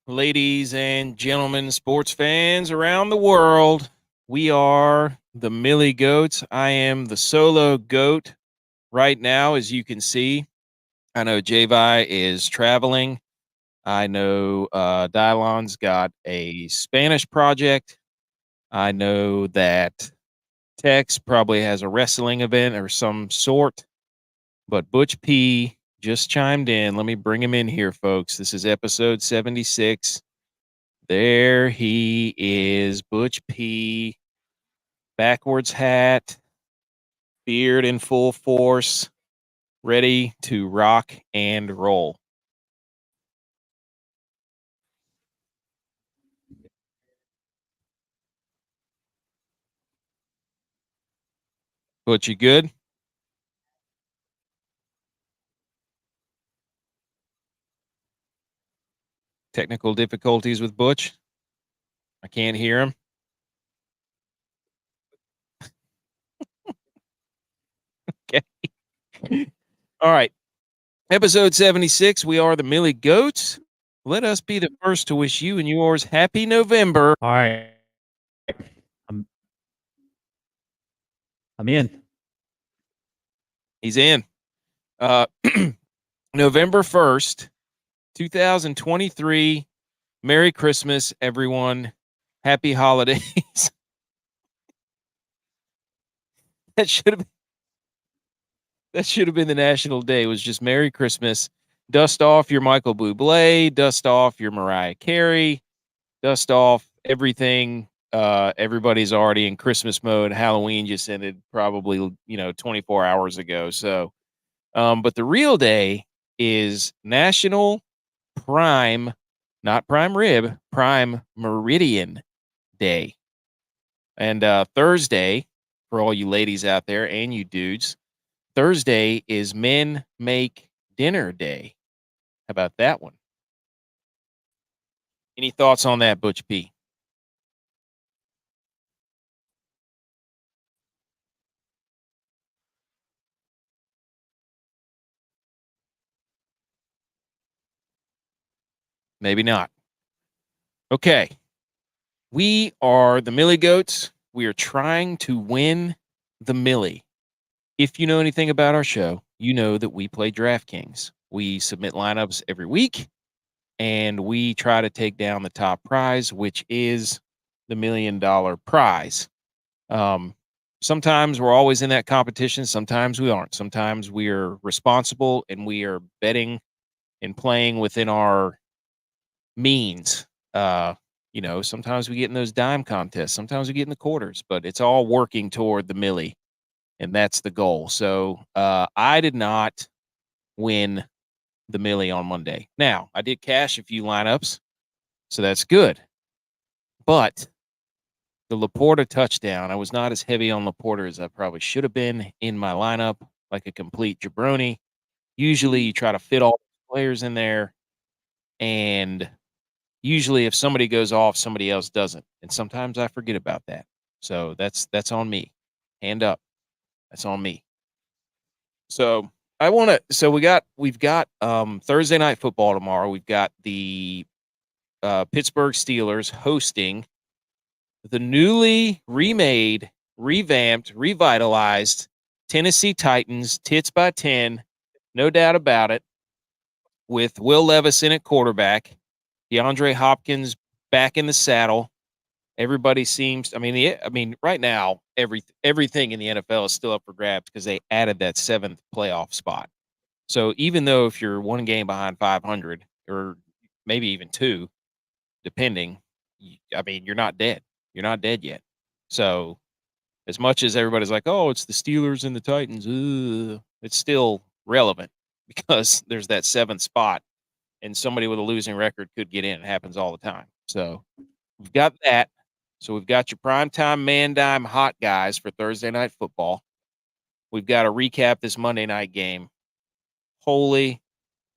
ladies and gentlemen, sports fans around the world. We are the Millie Goats. I am the solo goat right now, as you can see. I know Javi is traveling. I know Dylon's got a Spanish project. I know that Tex probably has a wrestling event or some sort. But Butch P just chimed in. Let me bring him in here, folks. This is episode 76. There he is, Butch P, backwards hat, beard in full force, ready to rock and roll. Butch, you good? Technical difficulties with Butch. I can't hear him. Okay. All right. Episode 76. We are the Millie Goats. Let us be the first to wish you and yours happy November. All right. I'm in. He's in. November 1st, 2023. Merry Christmas, everyone. Happy holidays. that should have been the national day. It was just Merry Christmas. Dust off your Michael Bublé, dust off your Mariah Carey, dust off everything. Everybody's already in Christmas mode. Halloween just ended probably 24 hours ago. So, but the real day is National Prime, not Prime Rib, Prime Meridian Day. And Thursday, for all you ladies out there and you dudes, Thursday is Men Make Dinner Day. How about that one? Any thoughts on that, Butch P? Maybe not. Okay. We are the Millie Goats. We are trying to win the Millie. If you know anything about our show, you know that we play DraftKings. We submit lineups every week, and we try to take down the top prize, which is the $1 million prize. Sometimes we're always in that competition. Sometimes we aren't. Sometimes we are responsible and we are betting and playing within our means. Sometimes we get in those dime contests. Sometimes we get in the quarters, but it's all working toward the millie, and that's the goal. So I did not win the millie on Monday. Now, I did cash a few lineups, so that's good. But the Laporta touchdown, I was not as heavy on Laporta as I probably should have been in my lineup, like a complete jabroni. Usually you try to fit all the players in there, and usually if somebody goes off, somebody else doesn't. And sometimes I forget about that. So that's on me. Hand up. That's on me. So we've got Thursday night football tomorrow. We've got the Pittsburgh Steelers hosting the newly remade, revamped, revitalized Tennessee Titans, tits by 10, no doubt about it, with Will Levis in at quarterback, DeAndre Hopkins back in the saddle. Everybody seems, right now, everything in the NFL is still up for grabs because they added that 7th playoff spot. So even though if you're one game behind 500 or maybe even two, depending, you're not dead. You're not dead yet. So as much as everybody's like, oh, it's the Steelers and the Titans, it's still relevant because there's that 7th spot and somebody with a losing record could get in. It happens all the time. So we've got that. So we've got your primetime man dime hot guys for Thursday night football. We've got to recap this Monday night game. Holy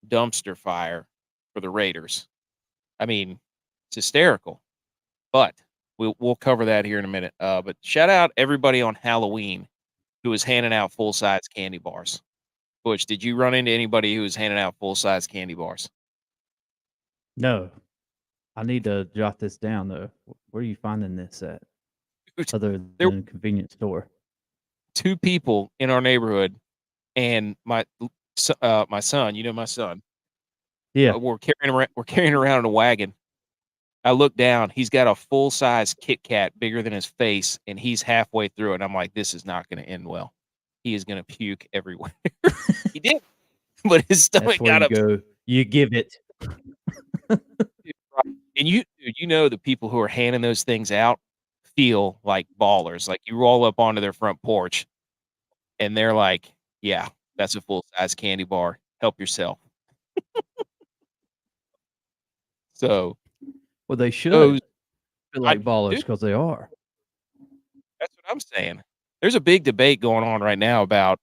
dumpster fire for the Raiders. It's hysterical, but we'll cover that here in a minute. But shout out everybody on Halloween who was handing out full-size candy bars. Butch, did you run into anybody who was handing out full-size candy bars? No. I need to jot this down though. Where are you finding this at? Dude, Other there than convenience store. 2 people in our neighborhood, and my son, my son, Yeah. we're carrying around in a wagon. I look down, he's got a full-size Kit Kat bigger than his face, and he's halfway through it, and I'm like, "This is not gonna end well. He is gonna puke everywhere." He did, but his That's stomach where got you up. go. You give it. And dude, the people who are handing those things out feel like ballers. Like, you roll up onto their front porch, and they're like, "Yeah, that's a full-size candy bar. Help yourself." So, Well, they should those feel I like ballers dude, because they are. that's what I'm saying. There's a big debate going on right now about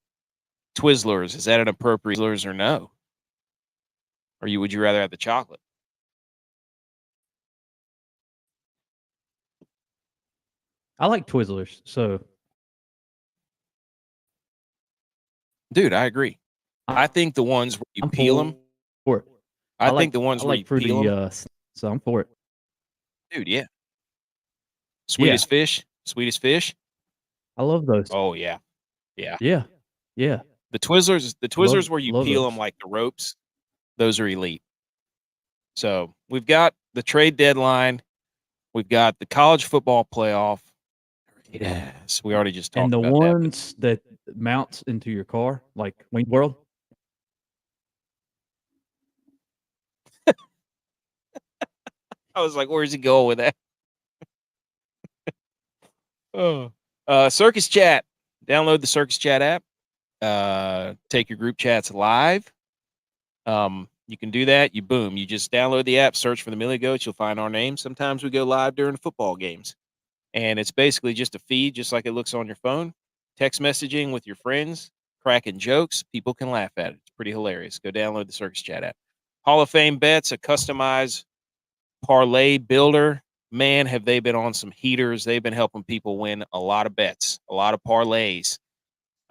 Twizzlers. Is that an appropriate Twizzlers or no? Or would you rather have the chocolate? I like Twizzlers, so Dude, I agree. I think the ones where you I'm peel them. for it. I think the ones I where like you peel fruity, them. so I'm for it. Dude, yeah. Yeah, Sweetest fish. I love those. Oh, yeah. Yeah. Yeah, yeah, The Twizzlers where you love peel them those. like the ropes, those are elite. So, we've got the trade deadline. We've got the college football playoff. Yes, we already just And talked the about that, but ones that mounts into your car, like Wayne's World, I was like, "Where's he going with that?" Oh. Circus Chat. Download the Circus Chat app. Take your group chats live. You can do that. You just download the app, search for the Millie Goats. You'll find our name. Sometimes we go live during football games, and it's basically just a feed, just like it looks on your phone. Text messaging with your friends, cracking jokes. People can laugh at it. It's pretty hilarious. Go download the Circus Chat app. Hall of Fame Bets, a customized parlay builder. Man, have they been on some heaters. They've been helping people win a lot of bets, a lot of parlays.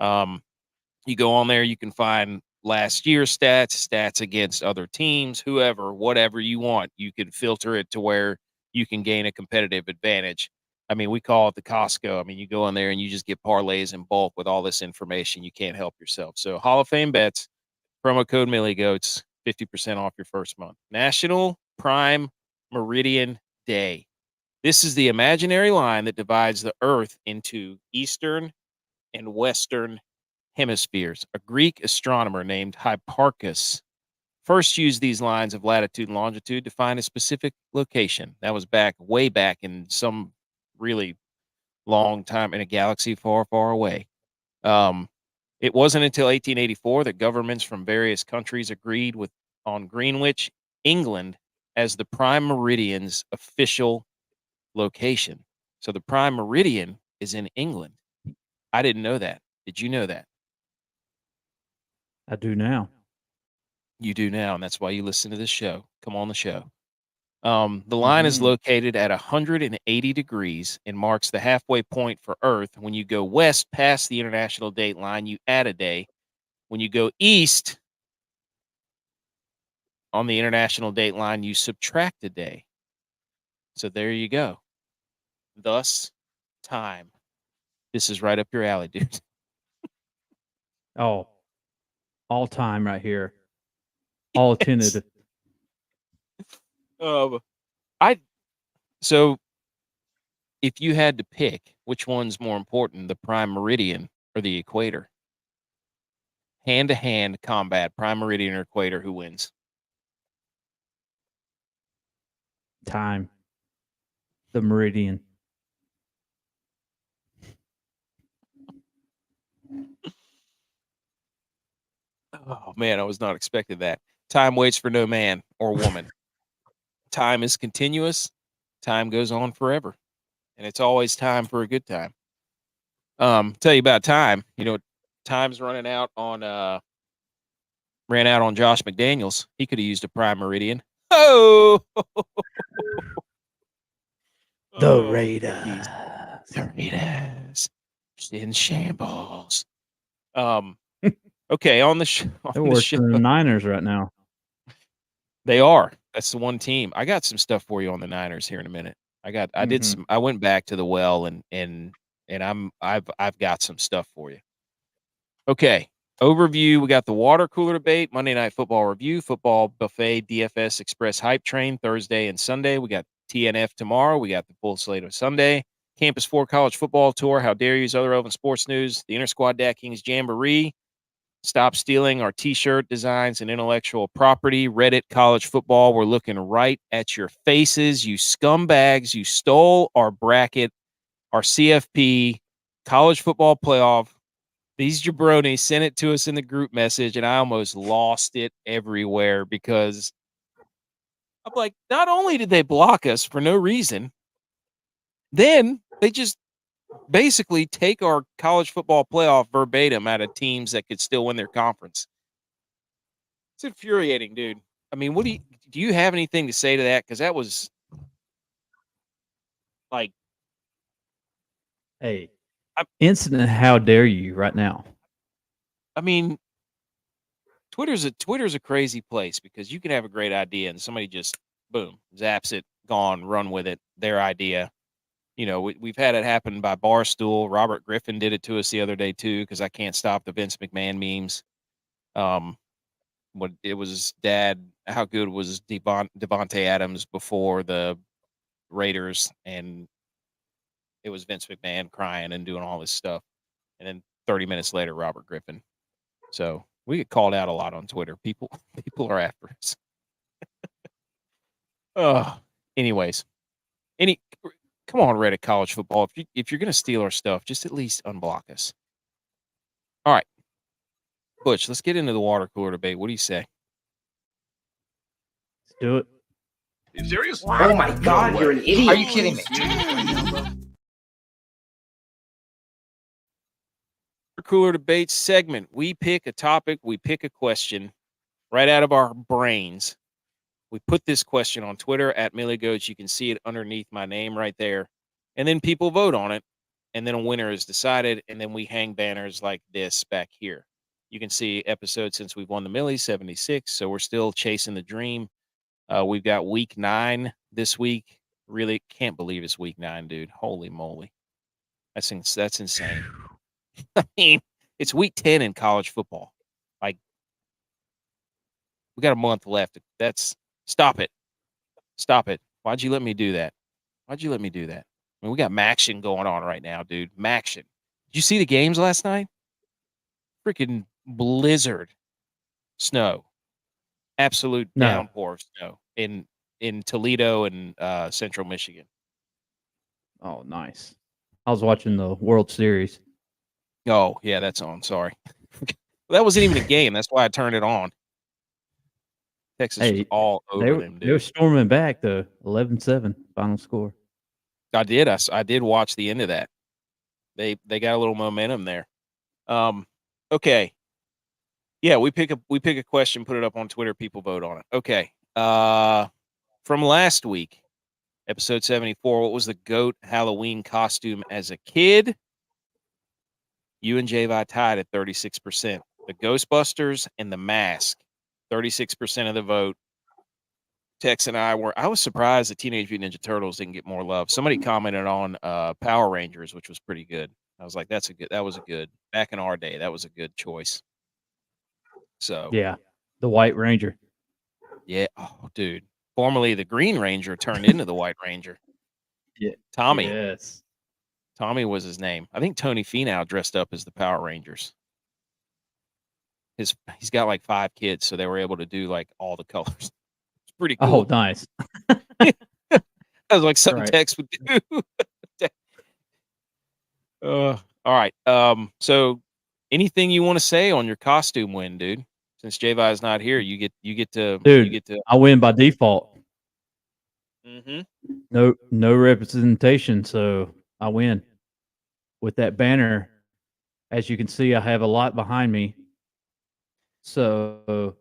You go on there, you can find last year's stats against other teams, whoever, whatever you want. You can filter it to where you can gain a competitive advantage. I mean, we call it the Costco. I mean, you go in there and you just get parlays in bulk with all this information. You can't help yourself. So, Hall of Fame Bets, promo code MillyGoats, 50% off your first month. National Prime Meridian Day. This is the imaginary line that divides the Earth into Eastern and Western hemispheres. A Greek astronomer named Hipparchus first used these lines of latitude and longitude to find a specific location. That was way back in some really long time in a galaxy far, far away. It wasn't until 1884 that governments from various countries agreed on Greenwich, England, as the prime meridian's official location. So the prime meridian is in England. I didn't know that. Did you know that? I do now. You do now, and that's why you listen to this show. Come on the show. The line is Mhm. located at 180 degrees and marks the halfway point for Earth. When you go west past the international date line, you add a day. When you go east on the international date line, you subtract a day. So there you go. Thus, time. This is right up your alley, dude. Oh, all time right here. All attended. Um, I so if you had to pick which one's more important, the prime meridian or the equator? Hand to hand combat, prime meridian or equator, who wins? Time. The meridian. Oh man, I was not expecting that. Time waits for no man or woman. Time is continuous. Time goes on forever, and it's always time for a good time. Tell you about time. Time's ran out on Josh McDaniels. He could have used a prime meridian. Oh, The Rickies. Raiders. The Raiders in shambles. Okay, on the They're the worse show, than the Niners right now. they are. That's the one team. I got some stuff for you on the Niners here in a minute. Mhm. I went back to the well and I've got some stuff for you. Okay. Overview, we got the water cooler debate, Monday Night Football review, football buffet, DFS Express hype train Thursday and Sunday. We got TNF tomorrow. We got the full slate of Sunday. Campus 4 college football tour. How dare you? Other relevant sports news. The Inter Squad DraftKings Jamboree. Stop stealing our t-shirt designs and intellectual property. Reddit college football. We're looking right at your faces. You scumbags. You stole our bracket, our CFP, college football playoff. These jabronis sent it to us in the group message, and I almost lost it everywhere because I'm like, not only did they block us for no reason, then they just basically take our college football playoff verbatim out of teams that could still win their conference. It's infuriating, dude. I mean, what do you have anything to say to that? Because that was like, Hey, I, instant how dare you right now. I mean, Twitter's a crazy place because you can have a great idea and somebody just boom zaps it, gone, run with it, their idea. You know, we've had it happen by Barstool. Robert Griffin did it to us the other day too because I can't stop the Vince McMahon memes. What it was his dad. How good was Devontae Adams before the Raiders, and it was Vince McMahon crying and doing all this stuff, and then 30 minutes later, Robert Griffin. So we get called out a lot on Twitter. People are after us. Anyways, any come on, Reddit college football. If you're gonna steal our stuff, just at least unblock us. All right, Butch, let's get into the water cooler debate. What do you say? Let's do it. Are you serious? Oh my God, you're an idiot. Are you kidding me? Cooler debate segment. We pick a topic, we pick a question right out of our brains. We put this question on Twitter at Millie Goats. You can see it underneath my name right there. And then people vote on it. And then a winner is decided. And then we hang banners like this back here. You can see episodes since we've won the Millie, 76. So we're still chasing the dream. We've got week 9 this week. Really can't believe it's week 9, dude. Holy moly. That's insane. I mean, it's week 10 in college football. Like, we got a month left. Stop it. Stop it. Why'd you let me do that? I mean, we got MACtion going on right now, dude. MACtion. Did you see the games last night? Freaking blizzard snow. Absolute No. downpour of snow in Toledo and Central Michigan. Oh, nice. I was watching the World Series. Oh, yeah, that's on. Sorry. That wasn't even a game. That's why I turned it on. Texas was all over them, They were dude. storming back though. 11-7 final score. I did watch the end of that. They got a little momentum there. Okay. Yeah, we pick a question, put it up on Twitter, people vote on it. Okay. From last week, episode 74, what was the GOAT Halloween costume as a kid? You and Javi tied at 36%. The Ghostbusters and the Mask, 36% of the vote. Tex and I was surprised that Teenage Mutant Ninja Turtles didn't get more love. Somebody commented on Power Rangers, which was pretty good. I was like, that was a good, back in our day, that was a good choice. So Yeah, the White Ranger. yeah, oh dude. Formerly the Green Ranger turned into the White Ranger. Yeah. Tommy. Yes. Tommy was his name. I think Tony Finau dressed up as the Power Rangers. He's got like 5 kids, so they were able to do like all the colors. It's pretty cool. Oh, nice. That was like something Right. Tex would do. All right. So anything you want to say on your costume win, dude? Since Javi is not here, you get to Dude, you get to I win by default. mm-hmm. No representation, so I win. With that banner, as you can see, I have a lot behind me. So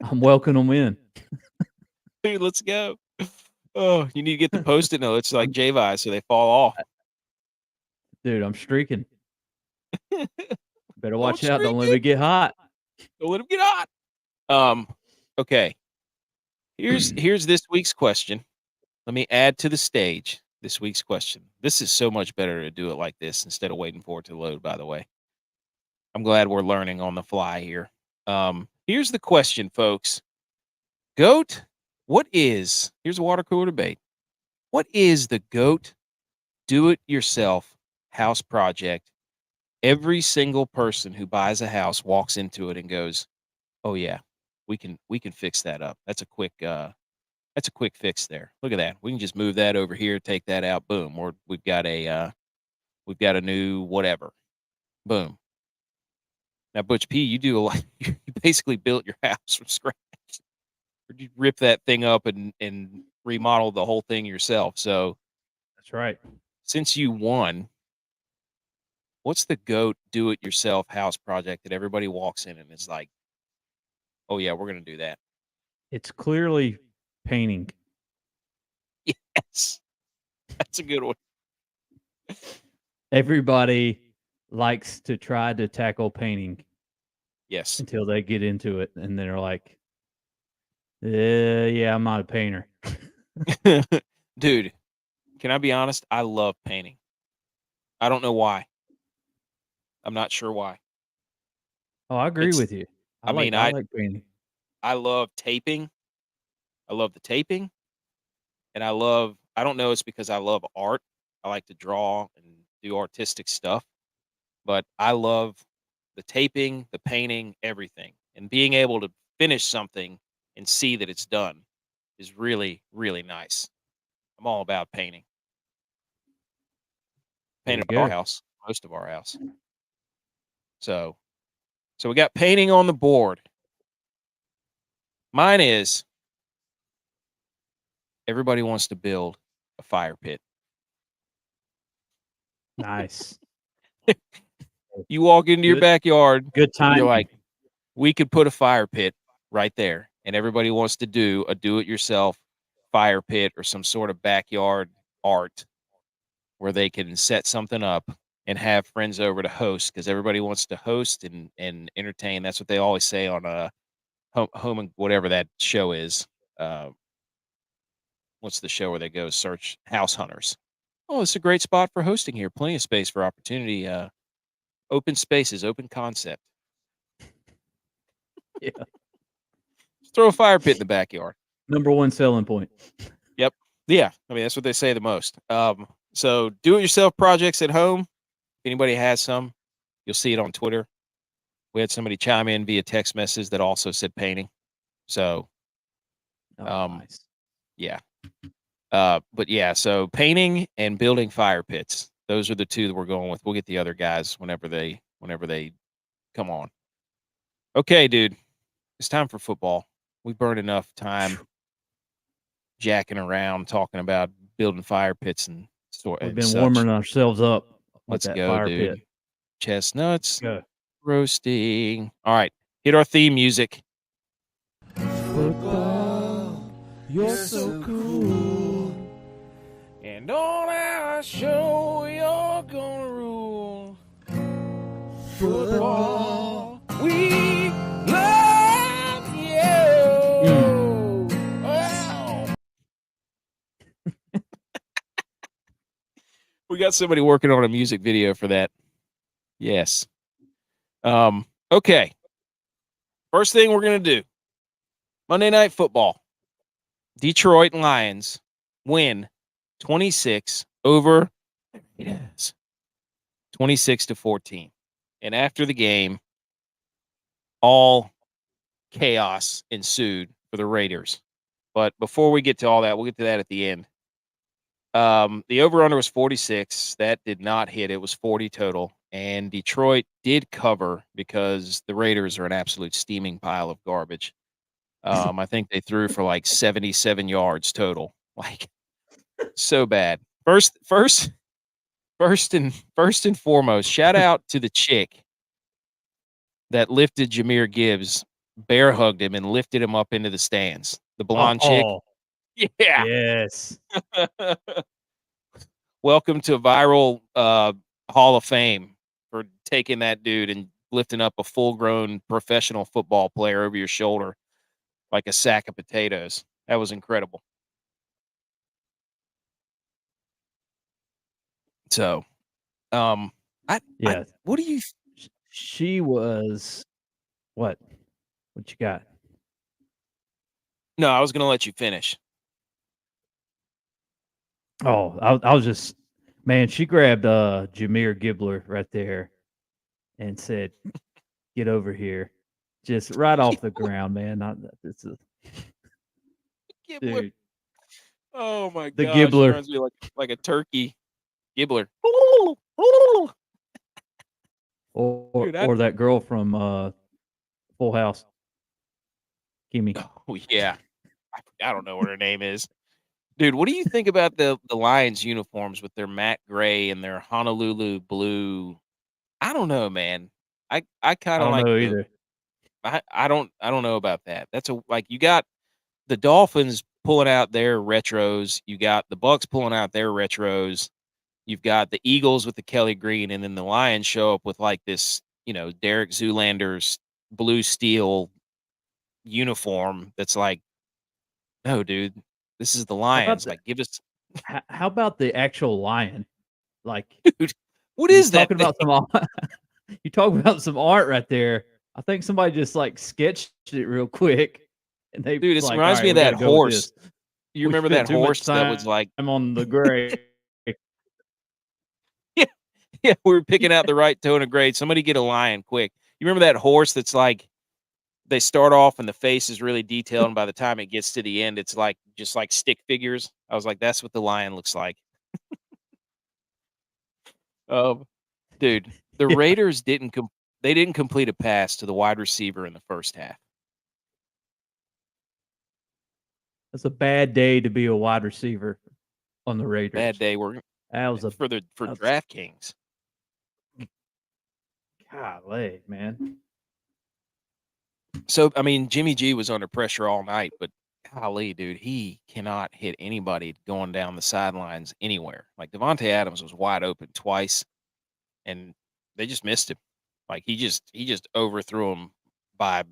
I'm welcome them in. Dude, let's go. Oh, you need to get the post-it notes like Javi so they fall off. Dude, I'm streaking. Better watch Don't out. Don't let streak me get hot. Don't let him get hot. Okay. Here's this week's question. Let me add to the stage this week's question. This is so much better to do it like this instead of waiting for it to load, by the way. I'm glad we're learning on the fly here. Here's the question, folks. GOAT, here's a water cooler debate. What is the GOAT do-it-yourself house project every single person who buys a house walks into it and goes, "Oh yeah, we can fix that up. That's a quick fix there. Look at that. We can just move that over here, take that out, boom. We've got a new whatever. Boom." Now, Butch P, you do a lot. You basically built your house from scratch. Or you rip that thing up and remodel the whole thing yourself. So That's right. since you won, what's the GOAT do-it-yourself house project that everybody walks in and is like, "Oh yeah, we're gonna do that." It's clearly painting. Yes, that's a good one. Everybody likes to try to tackle painting Yes. until they get into it, and then they're like, yeah, I'm not a painter. Dude, can I be honest? I love painting. I don't know why. I'm not sure why. Oh, I agree It's- with you. I I like mean, like painting. I love taping. I love the taping. And I don't know, it's because I love art. I like to draw and do artistic stuff. But I love the taping, the painting, everything. And being able to finish something and see that it's done is really, really nice. I'm all about painting. There Painted you our go. house, most of our house. So we got painting on the board. Mine is everybody wants to build a fire pit. Nice. You walk into your Good- backyard, Good time. you're like, we could put a fire pit right there. And everybody wants to do a do-it-yourself fire pit or some sort of backyard art where they can set something up and have friends over to host, because everybody wants to host and entertain. That's what they always say on a home and whatever that show is. What's the show where they go search house hunters? Oh, it's a great spot for hosting here. Plenty of space for opportunity. Open spaces, open concept. Yeah. Just throw a fire pit in the backyard. Number one selling point. Yep. Yeah. I mean, that's what they say the most. So do-it-yourself projects at home. If anybody has some, you'll see it on Twitter. We had somebody chime in via text message that also said painting. So, Nice. yeah. But yeah, so painting and building fire pits. Those are the two that we're going with. We'll get the other guys whenever they come on. Okay, dude. It's time for football. We burned enough time jacking around talking about building fire pits and We've been warming ourselves up with Let's that go, fire dude. pit. Chestnuts Go. roasting. All right, hit our theme music. Football, you're so cool. And on our show, you're gonna rule. Football, we love you. Wow. We got somebody working on a music video for that. Yes. Okay. First thing we're gonna do. Monday Night Football. Detroit Lions win 26 over 26-14. And after the game, all chaos ensued for the Raiders. But before we get to all that, we'll get to that at the end. The over-under was 46. That did not hit. It was 40 total. And Detroit did cover because the Raiders are an absolute steaming pile of garbage. I think they threw for like 77 yards total. Like, so bad. First and foremost, shout out to the chick that lifted Jahmyr Gibbs, bear hugged him, and lifted him up into the stands. The blonde chick. Yeah. Yes. Welcome to viral Hall of Fame for taking that dude and lifting up a full-grown professional football player over your shoulder like a sack of potatoes. That was incredible. So, Yeah. what do you? She was what? What you got? No, I was going to let you finish. Oh, I was just man. She grabbed Jameer Gibbler right there and said, "Get over here," just right off the ground, man. Not this is Gibbler. dude. Oh my The gosh, Gibbler. reminds me like a turkey. Gibbler. Or Dude, or that girl from Full House, Kimmy. oh yeah, I don't know what her name is. Dude, what do you think about the Lions uniforms with their matte gray and their Honolulu blue? I don't know, man. I I kind of don't like know the either. I don't know about that. That's a like you got the Dolphins pulling out their retros, you got the Bucks pulling out their retros, you've got the Eagles with the Kelly green, and then the Lions show up with like this, Derek Zoolander's blue steel uniform that's like, no, dude, this is the How about Lions. the Like, give us, how about the actual lion? Like dude, what you is that talking thing? about you talking about some art right there. I think somebody just like sketched it real quick, and they Dude, it like, all reminds right, me of we got that to go with horse. this. You We remember spent that too much horse that was time like, on the gray. yeah, yeah, we were picking out the right tone of grade. Somebody get a lion quick. You remember that horse that's like, they start off and the face is really detailed, and by the time it gets to the end, it's like just like stick figures. I was like, that's what the lion looks like. Um, dude, the Yeah, Raiders they didn't complete a pass to the wide receiver in the first half. that's a bad day to be a wide receiver on the Bad Raiders. day work That was a for that's DraftKings. golly, man. So I mean, Jimmy G was under pressure all night, but golly, dude, he cannot hit anybody going down the sidelines anywhere. Like Devontae Adams was wide open twice, and they just missed him. Like he just overthrew him by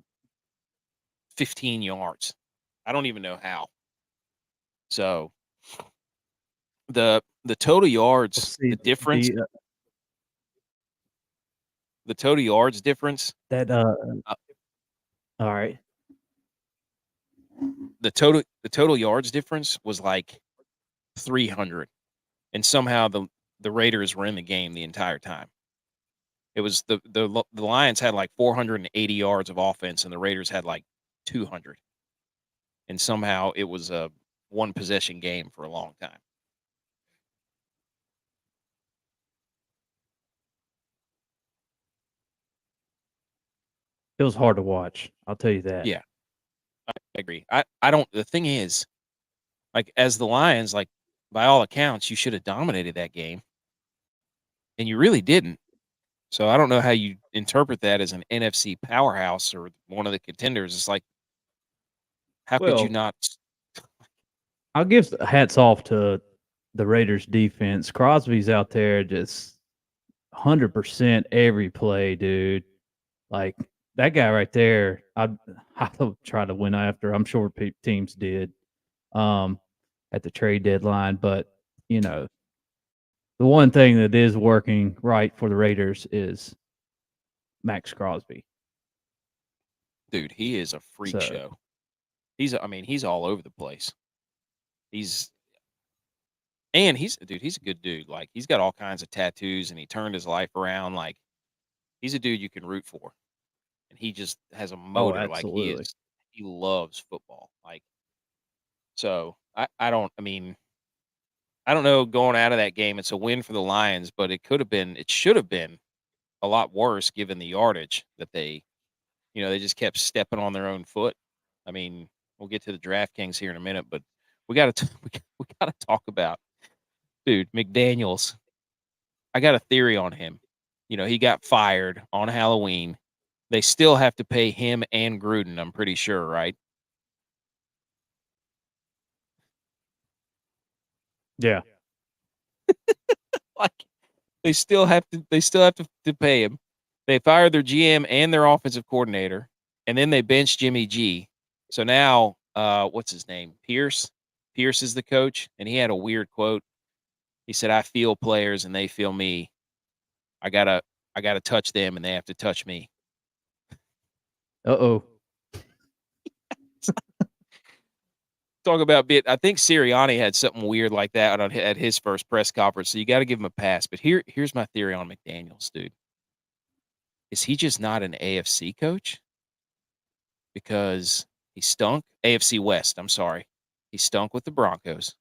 15 yards. I don't even know how. So the total We'll yards, see the total yards difference, that uh, all right. the total yards difference was like 300, and somehow the Raiders were in the game the entire time. It was the Lions had like 480 yards of offense, and the Raiders had like 200, and somehow it was a one possession game for a long time. It was hard to watch. I'll tell you that. Yeah, I agree. I don't. The thing is, like as the Lions, like by all accounts, you should have dominated that game, and you really didn't. So I don't know how you interpret that as an NFC powerhouse or one of the contenders. It's like, how could you Well, not? I'll give hats off to the Raiders defense. Crosby's out there just 100% every play, dude. Like that guy right there, I'd try to win after. I'm sure teams did at the trade deadline, but you know, the one thing that is working right for the Raiders is Max Crosby. Dude, he is a freak So show. I mean, he's all over the place. He's he's a good dude. Like he's got all kinds of tattoos, and he turned his life around. Like he's a dude you can root for, and he just has a oh, motor. Like absolutely. he loves football. Like so, I don't. I mean, I don't know. Going out of that game, it's a win for the Lions, but it should have been a lot worse given the yardage that they just kept stepping on their own foot. I mean, we'll get to the DraftKings here in a minute, but we got to we got to talk about dude McDaniels. I got a theory on him. He got fired on Halloween. They still have to pay him and Gruden, I'm pretty sure, right? Yeah. Like they still have to pay him. They fired their GM and their offensive coordinator, and then they benched Jimmy G. So now what's his name? Pierce. Pierce is the coach, and he had a weird quote. He said, "I feel players and they feel me. I gotta touch them and they have to touch me." Uh-oh. Talk about I think Sirianni had something weird like that at his first press conference, so you got to give him a pass. But here's my theory on McDaniels, dude. Is he just not an AFC coach? Because he stunk. AFC West, I'm sorry. He stunk with the Broncos,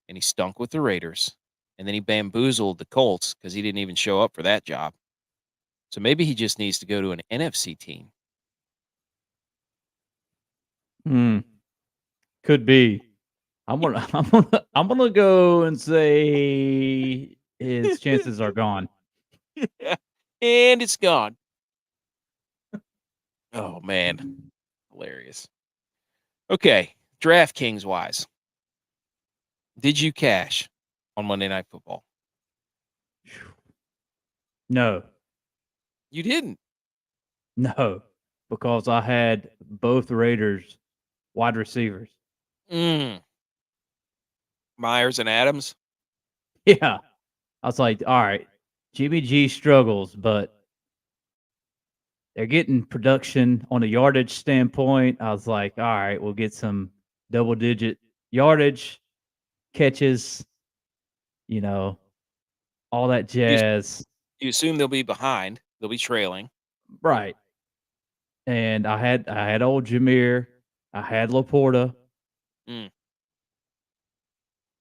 and he stunk with the Raiders, and then he bamboozled the Colts because he didn't even show up for that job. So maybe he just needs to go to an NFC team. Could be. I'm gonna go and say his chances are gone. And it's gone. Oh man, hilarious. Okay, DraftKings wise, did you cash on Monday Night Football? No, You didn't. no, because I had both Raiders wide receivers. Myers and Adams. Yeah, I was like, all right, Jimmy G struggles, but they're getting production on a yardage standpoint. I was like, all right, we'll get some double-digit yardage catches, all that jazz. You assume they'll be behind. They'll be trailing. Right. And I had old Jameer. I had Laporta. Mm.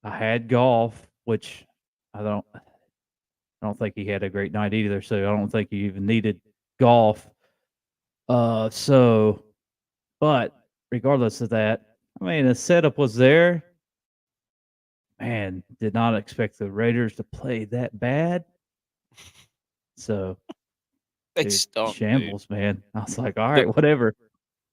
I had Golf, which I don't think he had a great night either. So I don't think he even needed Golf. But regardless of that, I mean, the setup was there. Man, did not expect the Raiders to play that bad. So They stunk, shambles, dude. man. I was like, all right, whatever.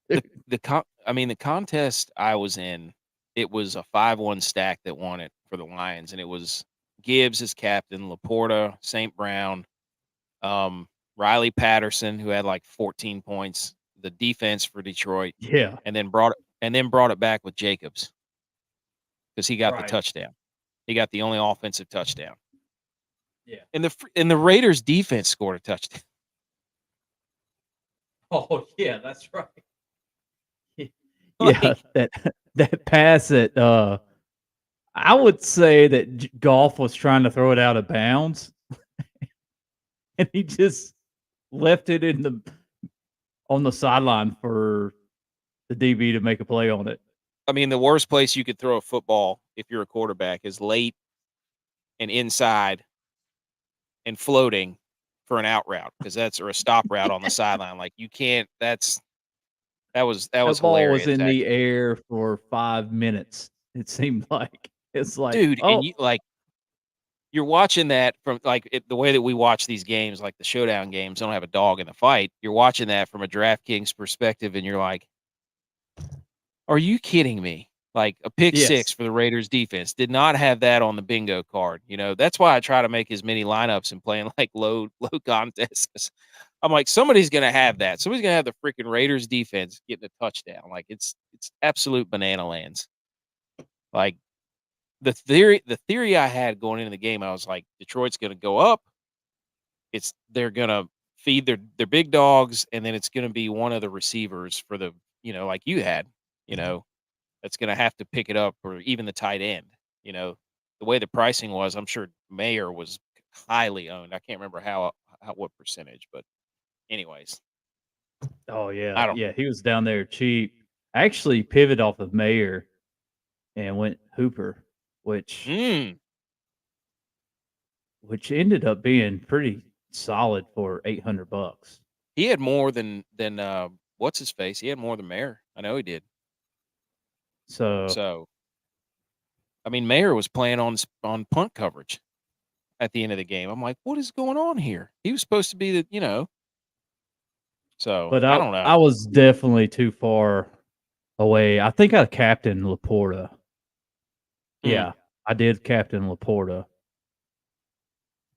The contest I was in, it was a 5-1 stack that won it for the Lions, and it was Gibbs as captain, Laporta, St. Brown, Riley Patterson, who had like 14 points, the defense for Detroit, Yeah. and then brought it back with Jacobs because he got the Right. touchdown. He got the only offensive touchdown. Yeah. And the Raiders defense scored a touchdown. Oh yeah, that's right. Yeah, Like, that pass at I would say that Golf was trying to throw it out of bounds, and he just left it on the sideline for the DB to make a play on it. I mean, the worst place you could throw a football if you're a quarterback is late and inside and floating for an out route or a stop route on the sideline. Like you can't. That was The ball hilarious. was in the air for 5 minutes. It seemed like it's like, dude, oh, and you're watching that from the way that we watch these games, like the Showdown games. Don't have a dog in the fight. You're watching that from a DraftKings perspective, and you're like, "Are you kidding me?" Like a pick six for the Raiders defense did not have that on the bingo card. That's why I try to make as many lineups and playing like low contests. I'm like, somebody's gonna have that. Somebody's gonna have the freaking Raiders defense getting a touchdown. Like it's absolute banana lands. Like the theory I had going into the game, I was like, Detroit's gonna go up. They're gonna feed their big dogs, and then it's gonna be one of the receivers for the like you had, that's going to have to pick it up, or even the tight end. The way the pricing was, I'm sure Mayer was highly owned. I can't remember what percentage, but anyways. Oh yeah, yeah, he was down there cheap. I actually pivoted off of Mayer and went Hooper, which ended up being pretty solid for $800. He had more than what's his face? He had more than Mayer. I know he did. So, I mean, Mayer was playing on punt coverage at the end of the game. I'm like, what is going on here? He was supposed to be So, but I don't know. I was definitely too far away. I think I captained Laporta. Yeah, I did captain Laporta,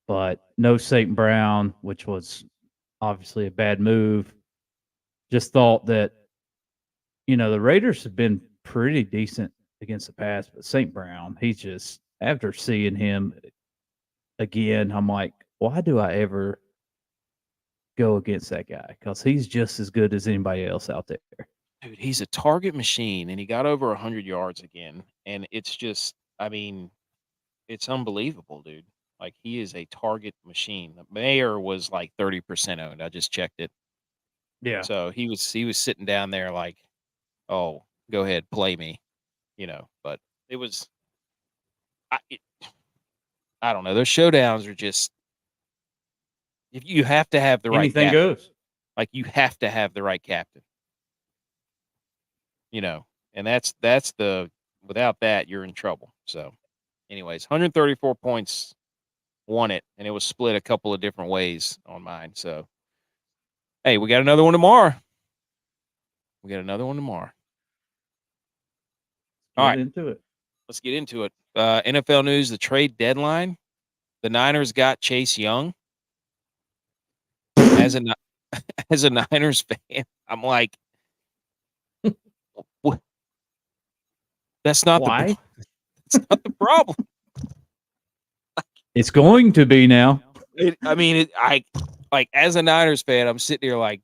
but no St. Brown, which was obviously a bad move. Just thought that the Raiders have been pretty decent against the pass, but St. Brown, he's just after seeing him again, I'm like, why do I ever go against that guy? Because he's just as good as anybody else out there. Dude, he's a target machine, and he got over 100 yards again, and it's just, I mean, it's unbelievable, dude. Like, he is a target machine. The Mayor was like 30% owned. I just checked it. Yeah. So he was sitting down there like, oh, go ahead, play me, But it was, I don't know. Those showdowns are just, if you have to have the right Anything captain. goes. Like, you have to have the right captain. And that's without that, you're in trouble. So, anyways, 134 points won it, and it was split a couple of different ways on mine. So, hey, we got another one tomorrow. All right, into it. let's get into it. NFL news: the trade deadline. The Niners got Chase Young. As a Niners fan, I'm like, what? That's not Why? That's not the problem. It's going to be now. As a Niners fan, I'm sitting here like,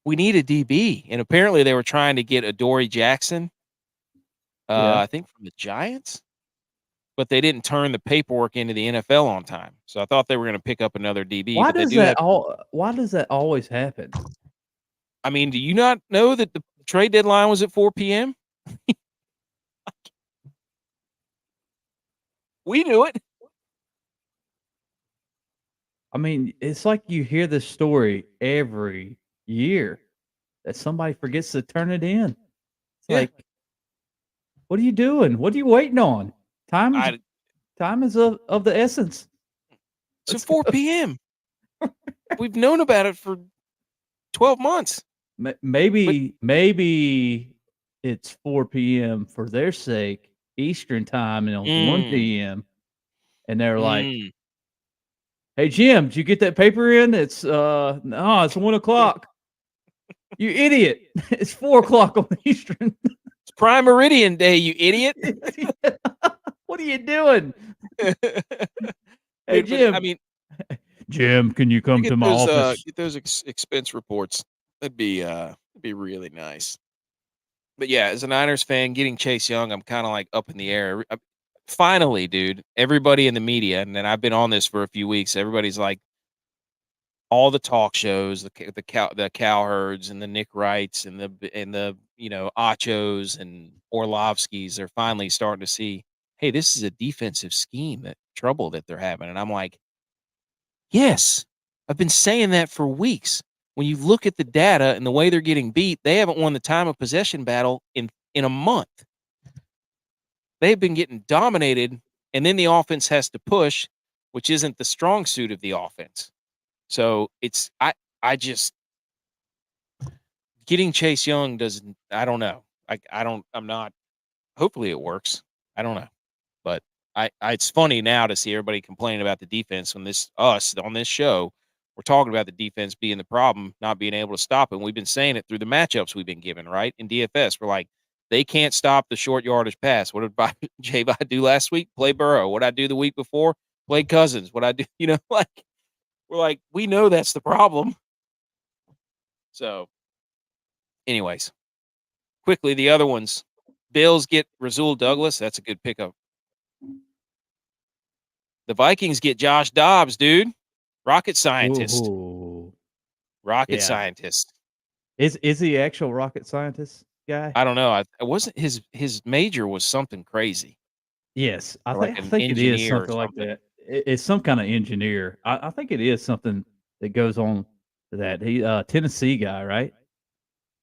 we need a DB, and apparently they were trying to get Adoree Jackson. I think from the Giants, but they didn't turn the paperwork into the NFL on time. So I thought they were going to pick up another DB. Why but does that why does that always happen? I mean, do you not know that the trade deadline was at 4 p.m.? We knew it. I mean, it's like you hear this story every year that somebody forgets to turn it in. It's Yeah. like, what are you doing? What are you waiting on? Time is of the essence. It's at 4 p.m. We've known about it for 12 months. Maybe it's 4 p.m. for their sake, Eastern time, and it was 1 p.m. And they're like, "Hey Jim, did you get that paper in? It's no, it's 1 o'clock. You idiot! It's 4 o'clock on Eastern. It's Prime Meridian Day, you idiot." What are you doing? Hey Dude, Jim. I mean, Jim, can you come to my office? Get those expense reports. That'd be really nice. But yeah, as a Niners fan, getting Chase Young, I'm kind of like up in the air. Finally, dude, everybody in the media, and then I've been on this for a few weeks. Everybody's like, all the talk shows, the Cowherds and the Nick Wrights and the Achos and Orlovskis are finally starting to see, hey, this is a defensive scheme trouble that they're having, and I'm like, yes, I've been saying that for weeks. When you look at the data and the way they're getting beat, they haven't won the time of possession battle in a month. They've been getting dominated, and then the offense has to push, which isn't the strong suit of the offense. So it's I just getting Chase Young doesn't. I don't know. I'm not. Hopefully it works. I don't know, but it's funny now to see everybody complaining about the defense when us on this show, we're talking about the defense being the problem, not being able to stop it. And we've been saying it through the matchups we've been given, right? In DFS, we're like, they can't stop the short yardage pass. What did J-Vi do last week? Play Burrow. What I do the week before? Play Cousins. What I do, we're like, we know that's the problem. So, anyways, quickly, the other ones. Bills get Rasul Douglas. That's a good pickup. The Vikings get Josh Dobbs, dude. Rocket scientist. Ooh. Rocket scientist. Is he actual rocket scientist guy? I don't know. I wasn't his major was something crazy. Yes, I think it is something like that. It's some kind of engineer. I think it is something that goes on to that. He Tennessee guy, right?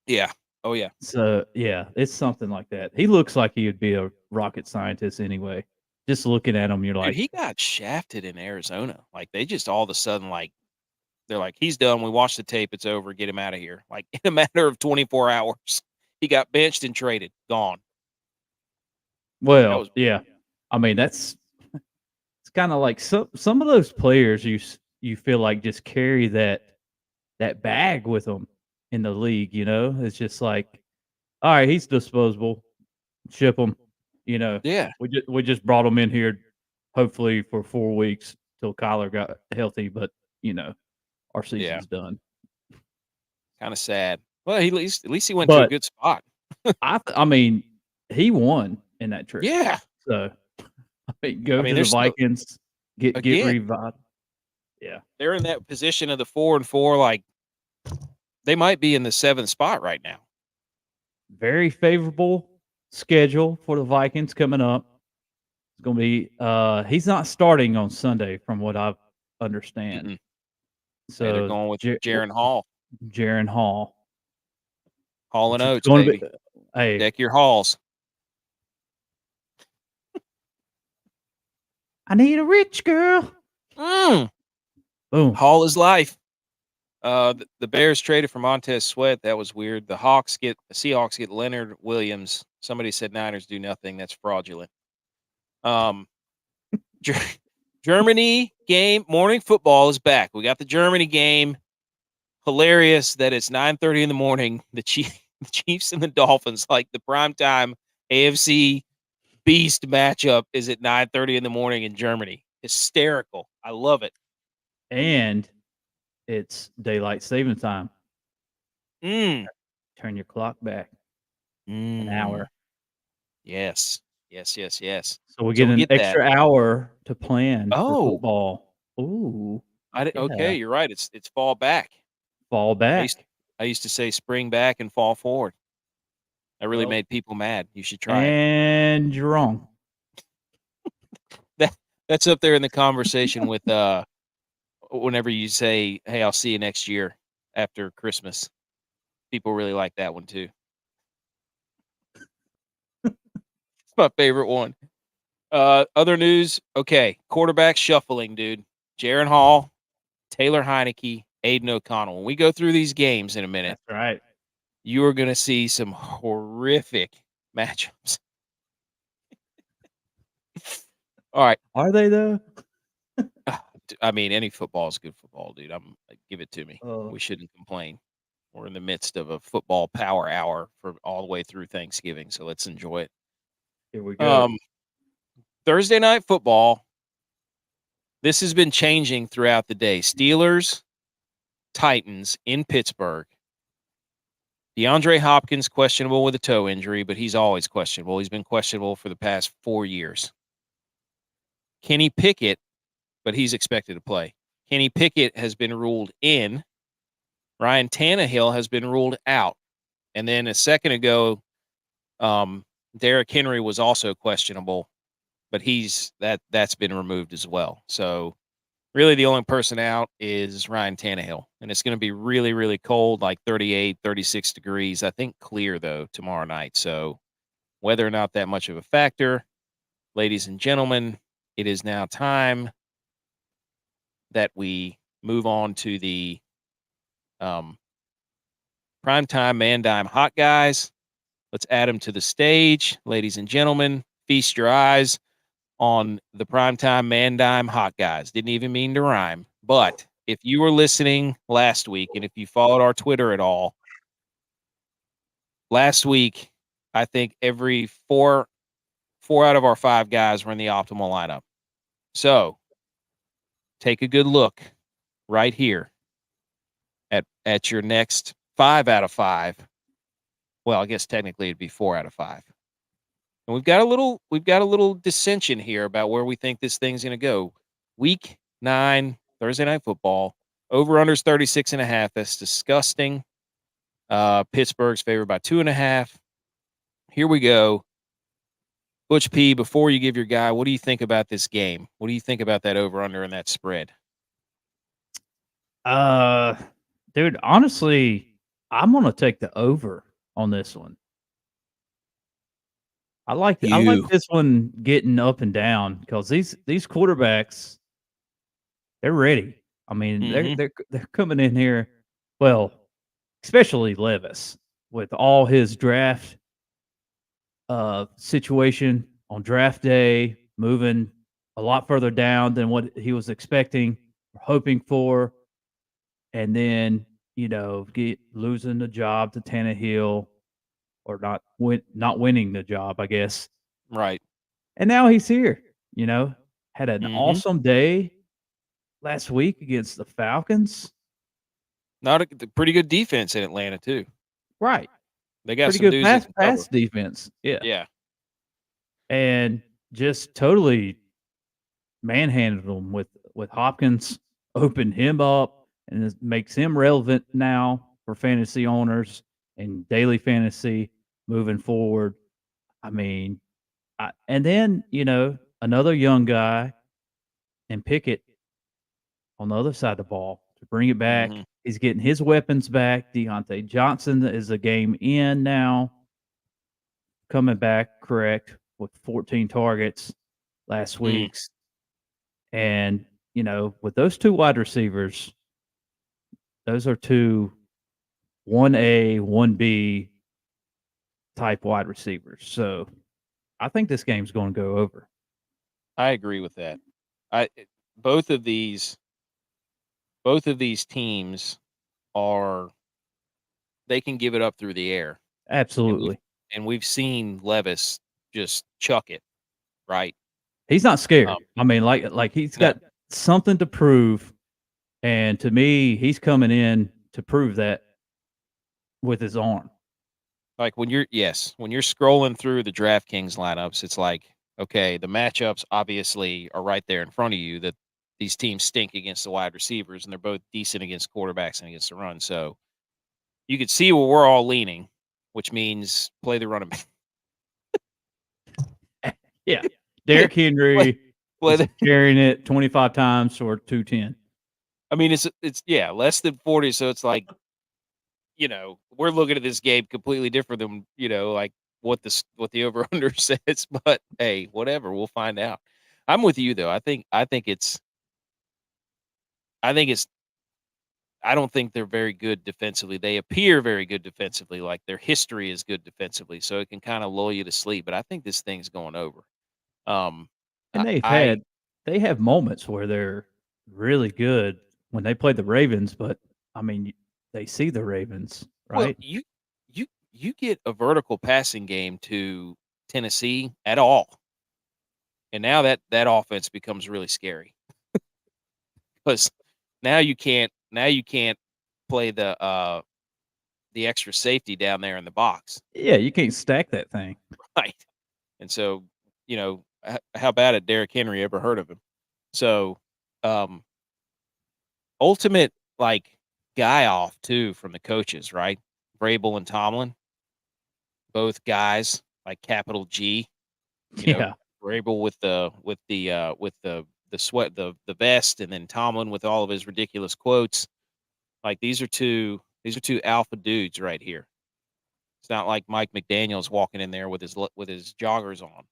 Yeah. Oh yeah. So yeah, it's something like that. He looks like he would be a rocket scientist anyway. Just looking at him, you're like, dude, he got shafted in Arizona. Like they just all of a sudden they're like, he's done. We watched the tape. It's over. Get him out of here. Like in a matter of 24 hours, he got benched and traded. Gone. Well, yeah. I mean, it's kind of like some of those players you feel like just carry that bag with them in the league. It's just like, all right, he's disposable. ship them. Yeah. We just brought them in here, hopefully for 4 weeks till Kyler got healthy. But our season's done. Kind of sad. Well, at least he went to a But good spot. I mean, he won in that trade. Yeah. So go to the there's Vikings, get again, revived. Yeah, they're in that position of the 4-4. Like they might be in the 7th spot right now. very favorable schedule for the Vikings coming up. It's gonna be he's not starting on Sunday from what I understand. Mm-mm. So They're going with Jaron Hall. Jaron Hall. Hall and It's Oates, gonna baby. be hey, Deck your halls. I need a rich girl. Mm. Boom. Hall is life. The Bears traded for Montez Sweat. That was weird. The Seahawks get Leonard Williams. Somebody said Niners do nothing. That's fraudulent. Germany game, morning football is back. We got the Germany game. Hilarious that it's 9:30 in the morning. The Chiefs and the Dolphins, like the primetime AFC beast matchup, is at 9:30 in the morning in Germany. Hysterical. I love it. And it's daylight saving time. Mm. Turn your clock back an hour. Yes. So we get an extra hour to plan for football. Ooh. Okay, you're right. It's fall back. Fall back. I used to say spring back and fall forward. That really made people mad. You should try it. And you're wrong. That's up there in the conversation with whenever you say, "Hey, I'll see you next year after Christmas." People really like that one too. It's my favorite one. Other news. Okay, quarterback shuffling, dude. Jaron Hall, Taylor Heineke, Aiden O'Connell. When we go through these games in a minute, that's right. You are going to see some horrific matchups. All right. Are they though? I mean, any football is good football, dude. Give it to me. Oh. We shouldn't complain. We're in the midst of a football power hour for all the way through Thanksgiving, so let's enjoy it. Here we go. Thursday night football. This has been changing throughout the day. Steelers, Titans in Pittsburgh. DeAndre Hopkins questionable with a toe injury, but he's always questionable. He's been questionable for the past 4 years. Kenny Pickett, but he's expected to play. Kenny Pickett has been ruled in. Ryan Tannehill has been ruled out. And then a second ago, Derrick Henry was also questionable, but that's been removed as well. So really the only person out is Ryan Tannehill. And it's going to be really, really cold, like 38, 36 degrees. I think clear, though, tomorrow night. So whether or not that much of a factor, ladies and gentlemen, it is now time that we move on to the primetime Man Dime Hot Guys. Let's add them to the stage. Ladies and gentlemen, feast your eyes on the primetime Man Dime Hot Guys. Didn't even mean to rhyme. But if you were listening last week and if you followed our Twitter at all, last week, I think every four out of our 5 guys were in the optimal lineup. So take a good look right here at your next 5 out of 5. Well, I guess technically it'd be 4 out of 5. And we've got a little dissension here about where we think this thing's going to go. Week 9, Thursday night football, over-unders 36.5. That's disgusting. Pittsburgh's favored by 2.5. Here we go. Butch P, before you give your guy, what do you think about this game? What do you think about that over-under and that spread? Dude, honestly, I'm gonna take the over on this one. I like this one getting up and down because these quarterbacks, they're ready. I mean, they're coming in here. Well, especially Levis with all his draft situation on draft day, moving a lot further down than what he was expecting, hoping for, and then losing the job to Tannehill. or not winning the job, I guess. Right. And now he's here. Had an Mhm. awesome day last week against the Falcons. Pretty good defense in Atlanta too. Right. They got Pretty some good dudes that can cover. pass defense. Yeah. Yeah. And just totally manhandled him with Hopkins, opened him up, and it makes him relevant now for fantasy owners and daily fantasy moving forward. I mean, and then another young guy and Pickett on the other side of the ball to bring it back. Mhm. He's getting his weapons back. Deontay Johnson is a game in now, coming back correct with 14 targets last week's. And, with those two wide receivers, those are two 1A, 1B type wide receivers. So I think this game's going to go over. I agree with that. Both of these teams they can give it up through the air. Absolutely. And we've seen Levis just chuck it, right? He's not scared. I mean, like he's got something to prove. And to me, he's coming in to prove that with his arm. Like when you're scrolling through the DraftKings lineups, it's like, okay, the matchups obviously are right there in front of you, that these teams stink against the wide receivers and they're both decent against quarterbacks and against the run. So you could see where we're all leaning, which means play the running back. Yeah. Derrick Henry play is carrying it 25 times for 210. I mean, it's less than 40. So it's like, we're looking at this game completely different than, like what the over under says, but hey, whatever, we'll find out. I'm with you though. I don't think they're very good defensively. They appear very good defensively, like their history is good defensively, so it can kind of lull you to sleep. But I think this thing's going over. And they have moments where they're really good when they play the Ravens, but I mean, they see the Ravens, right? Well, you get a vertical passing game to Tennessee at all, and now that offense becomes really scary because now you can't play the extra safety down there in the box. Yeah, you can't stack that thing. Right. And so, how bad had Derrick Henry ever heard of him? So, ultimate like guy off too from the coaches, right? Vrabel and Tomlin, both guys like capital G. Vrabel with the sweat, the vest, and then Tomlin with all of his ridiculous quotes. Like these are two alpha dudes right here. It's not like Mike McDaniel's walking in there with his joggers on.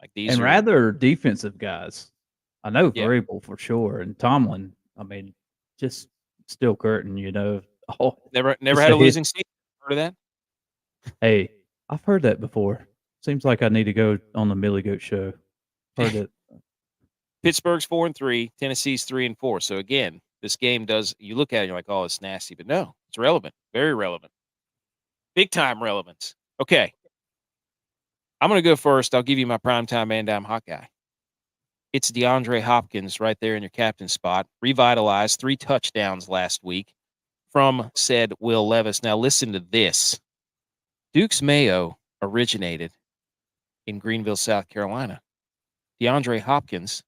Like these are rather defensive guys. I know Yeah. Vrabel for sure, and Tomlin. I mean, just still curtain, Oh, never had a losing season. Heard of that? Hey, I've heard that before. Seems like I need to go on the Millie Goat show. Heard it. Pittsburgh's 4-3, Tennessee's 3-4. So again, this game you look at it, you're like, oh, it's nasty, but no, it's relevant, very relevant, big time relevance. Okay, I'm going to go first. I'll give you my primetime man down hot guy. It's DeAndre Hopkins right there in your captain spot. Revitalized 3 touchdowns last week from said Will Levis. Now listen to this. Duke's Mayo originated in Greenville, South Carolina. DeAndre Hopkins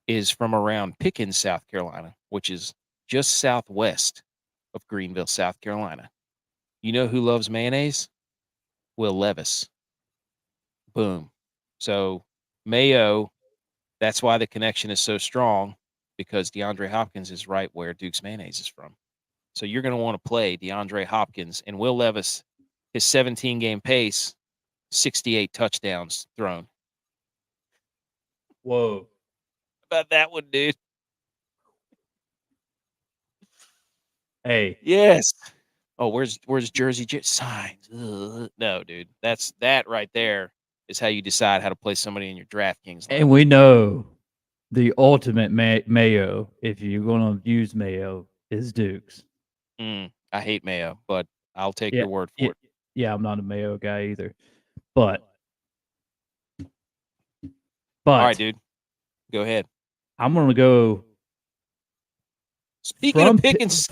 is from around Pickens, South Carolina, which is just southwest of Greenville, South Carolina. You know who loves mayonnaise? Will Levis. Boom. So Mayo, that's why the connection is so strong, because DeAndre Hopkins is right where Duke's mayonnaise is from. So you're going to want to play DeAndre Hopkins and Will Levis, his 17-game pace, 68 touchdowns thrown. Whoa. About that one, dude. Hey. Yes. Oh, where's Jersey signs? Ugh. No, dude. That right there is how you decide how to play somebody in your DraftKings. And we know the ultimate Mayo, if you're going to use Mayo, is Duke's. I hate Mayo, but I'll take your word for it. Yeah, I'm not a Mayo guy either. All right, But dude. Go ahead. I'm gonna go Speaking of from Pickens,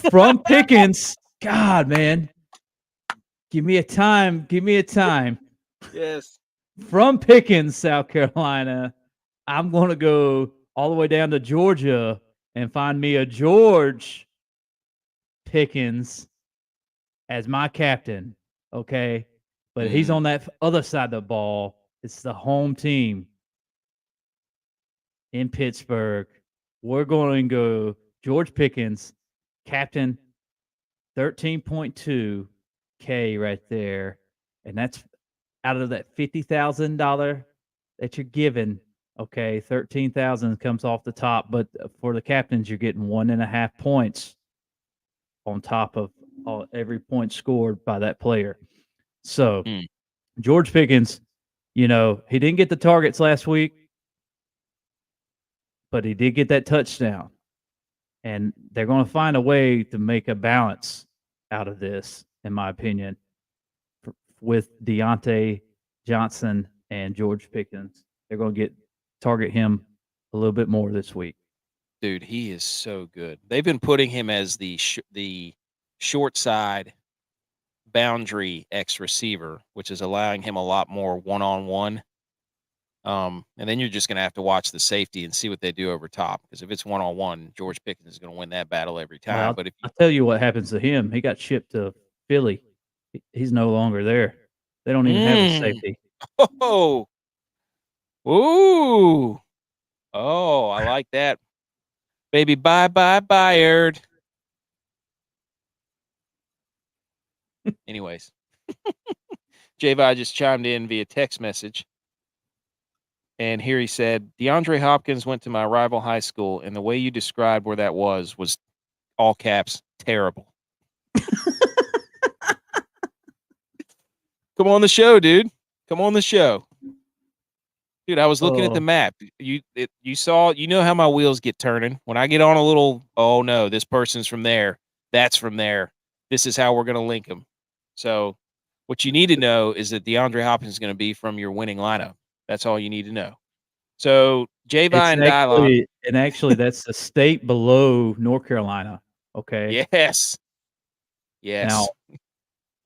from Pickens. God, man, give me a time. Give me a time. yes. From Pickens, South Carolina, I'm gonna go all the way down to Georgia and find me a George Pickens as my captain. Okay, but he's on that other side of the ball. It's the home team in Pittsburgh. We're going to go George Pickens, captain, 13.2K right there. And that's out of that $50,000 that you're given. Okay, 13,000 comes off the top, but for the captains, you're getting 1.5 points on top of every point scored by that player. So George Pickens, he didn't get the targets last week, but he did get that touchdown. And they're going to find a way to make a balance out of this, in my opinion, with Deontay Johnson and George Pickens. They're going to target him a little bit more this week. Dude, he is so good. They've been putting him as the short side boundary X receiver, which is allowing him a lot more one-on-one. And then you're just going to have to watch the safety and see what they do over top. Because if it's one-on-one, George Pickens is going to win that battle every time. Well, but if I'll tell you what happens to him. He got shipped to Philly. He's no longer there. They don't even have a safety. Oh, ooh, oh, I like that, baby. Bye, Bayard. Anyways, J-Vi just chimed in via text message. And here he said, DeAndre Hopkins went to my rival high school, and the way you described where that was all caps, terrible. Come on the show, dude. Come on the show. Dude, I was looking at the map. You saw, how my wheels get turning. When I get on a little, oh no, this person's from there. That's from there. This is how we're going to link them. So what you need to know is that DeAndre Hopkins is going to be from your winning lineup. That's all you need to know. So J-Vi and Dylon. And actually, that's the state below North Carolina. Okay. Yes. Yes. Now,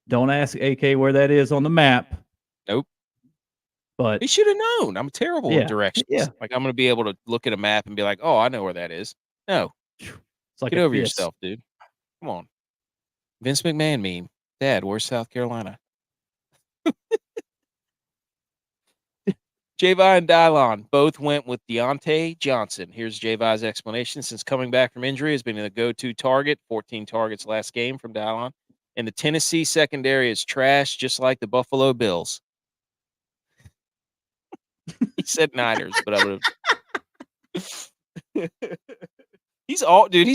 don't ask AK where that is on the map. Nope. But he should have known. I'm terrible with directions. Yeah. Like I'm going to be able to look at a map and be like, oh, I know where that is. No. It's like Get over yourself, dude. Come on. Vince McMahon meme. Dad, where's South Carolina? J-Vi and Dylon both went with Deontay Johnson. Here's J-Vi's explanation. Since coming back from injury, has been the go-to target. 14 targets last game from Dylon. And the Tennessee secondary is trash, just like the Buffalo Bills. He said Niners, but I would have. He's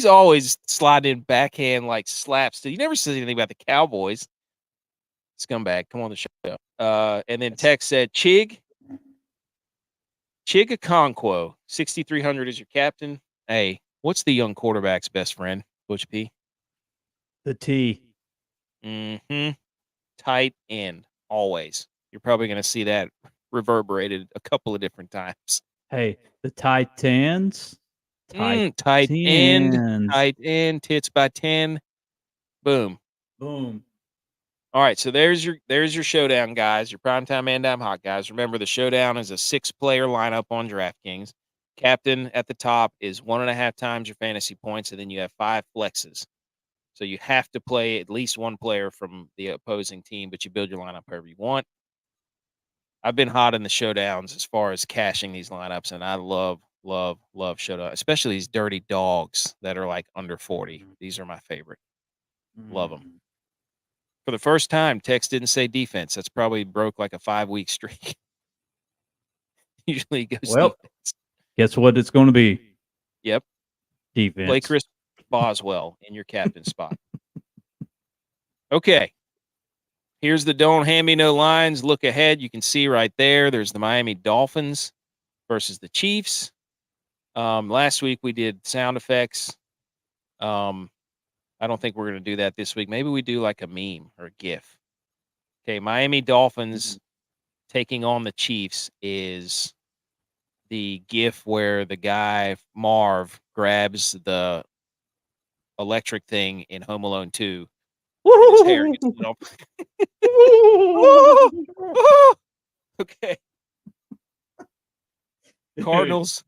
always sliding backhand like slaps. You never said anything about the Cowboys. Scumbag, come on the show. And then Tex said Chig Okonkwo, 6,300 is your captain. Hey, what's the young quarterback's best friend, Butch P? The T. Tight end, always. You're probably going to see that reverberated a couple of different times. Hey, the Titans. Tight end, tits by 10. Boom. All right, so there's your showdown, guys. Your primetime and dime hot guys. Remember, the showdown is a 6-player lineup on DraftKings. Captain at the top is 1.5 times your fantasy points, and then you have 5 flexes. So you have to play at least one player from the opposing team, but you build your lineup however you want. I've been hot in the showdowns as far as cashing these lineups, and I love showdown, especially these dirty dogs that are like under 40. These are my favorite. Love them. For the first time, Tex didn't say defense. That's probably broke like a 5-week streak. Usually it goes defense. Guess what it's going to be? Yep. Defense. Play Chris Boswell in your captain spot. Okay. Here's the don't hand me no lines. Look ahead. You can see right there. There's the Miami Dolphins versus the Chiefs. Last week we did sound effects. I don't think we're going to do that this week. Maybe we do like a meme or a GIF. Okay, Miami Dolphins taking on the Chiefs is the gif where the guy Marv grabs the electric thing in Home Alone 2 and his hair gets lit up. Oh! Okay. Cardinals.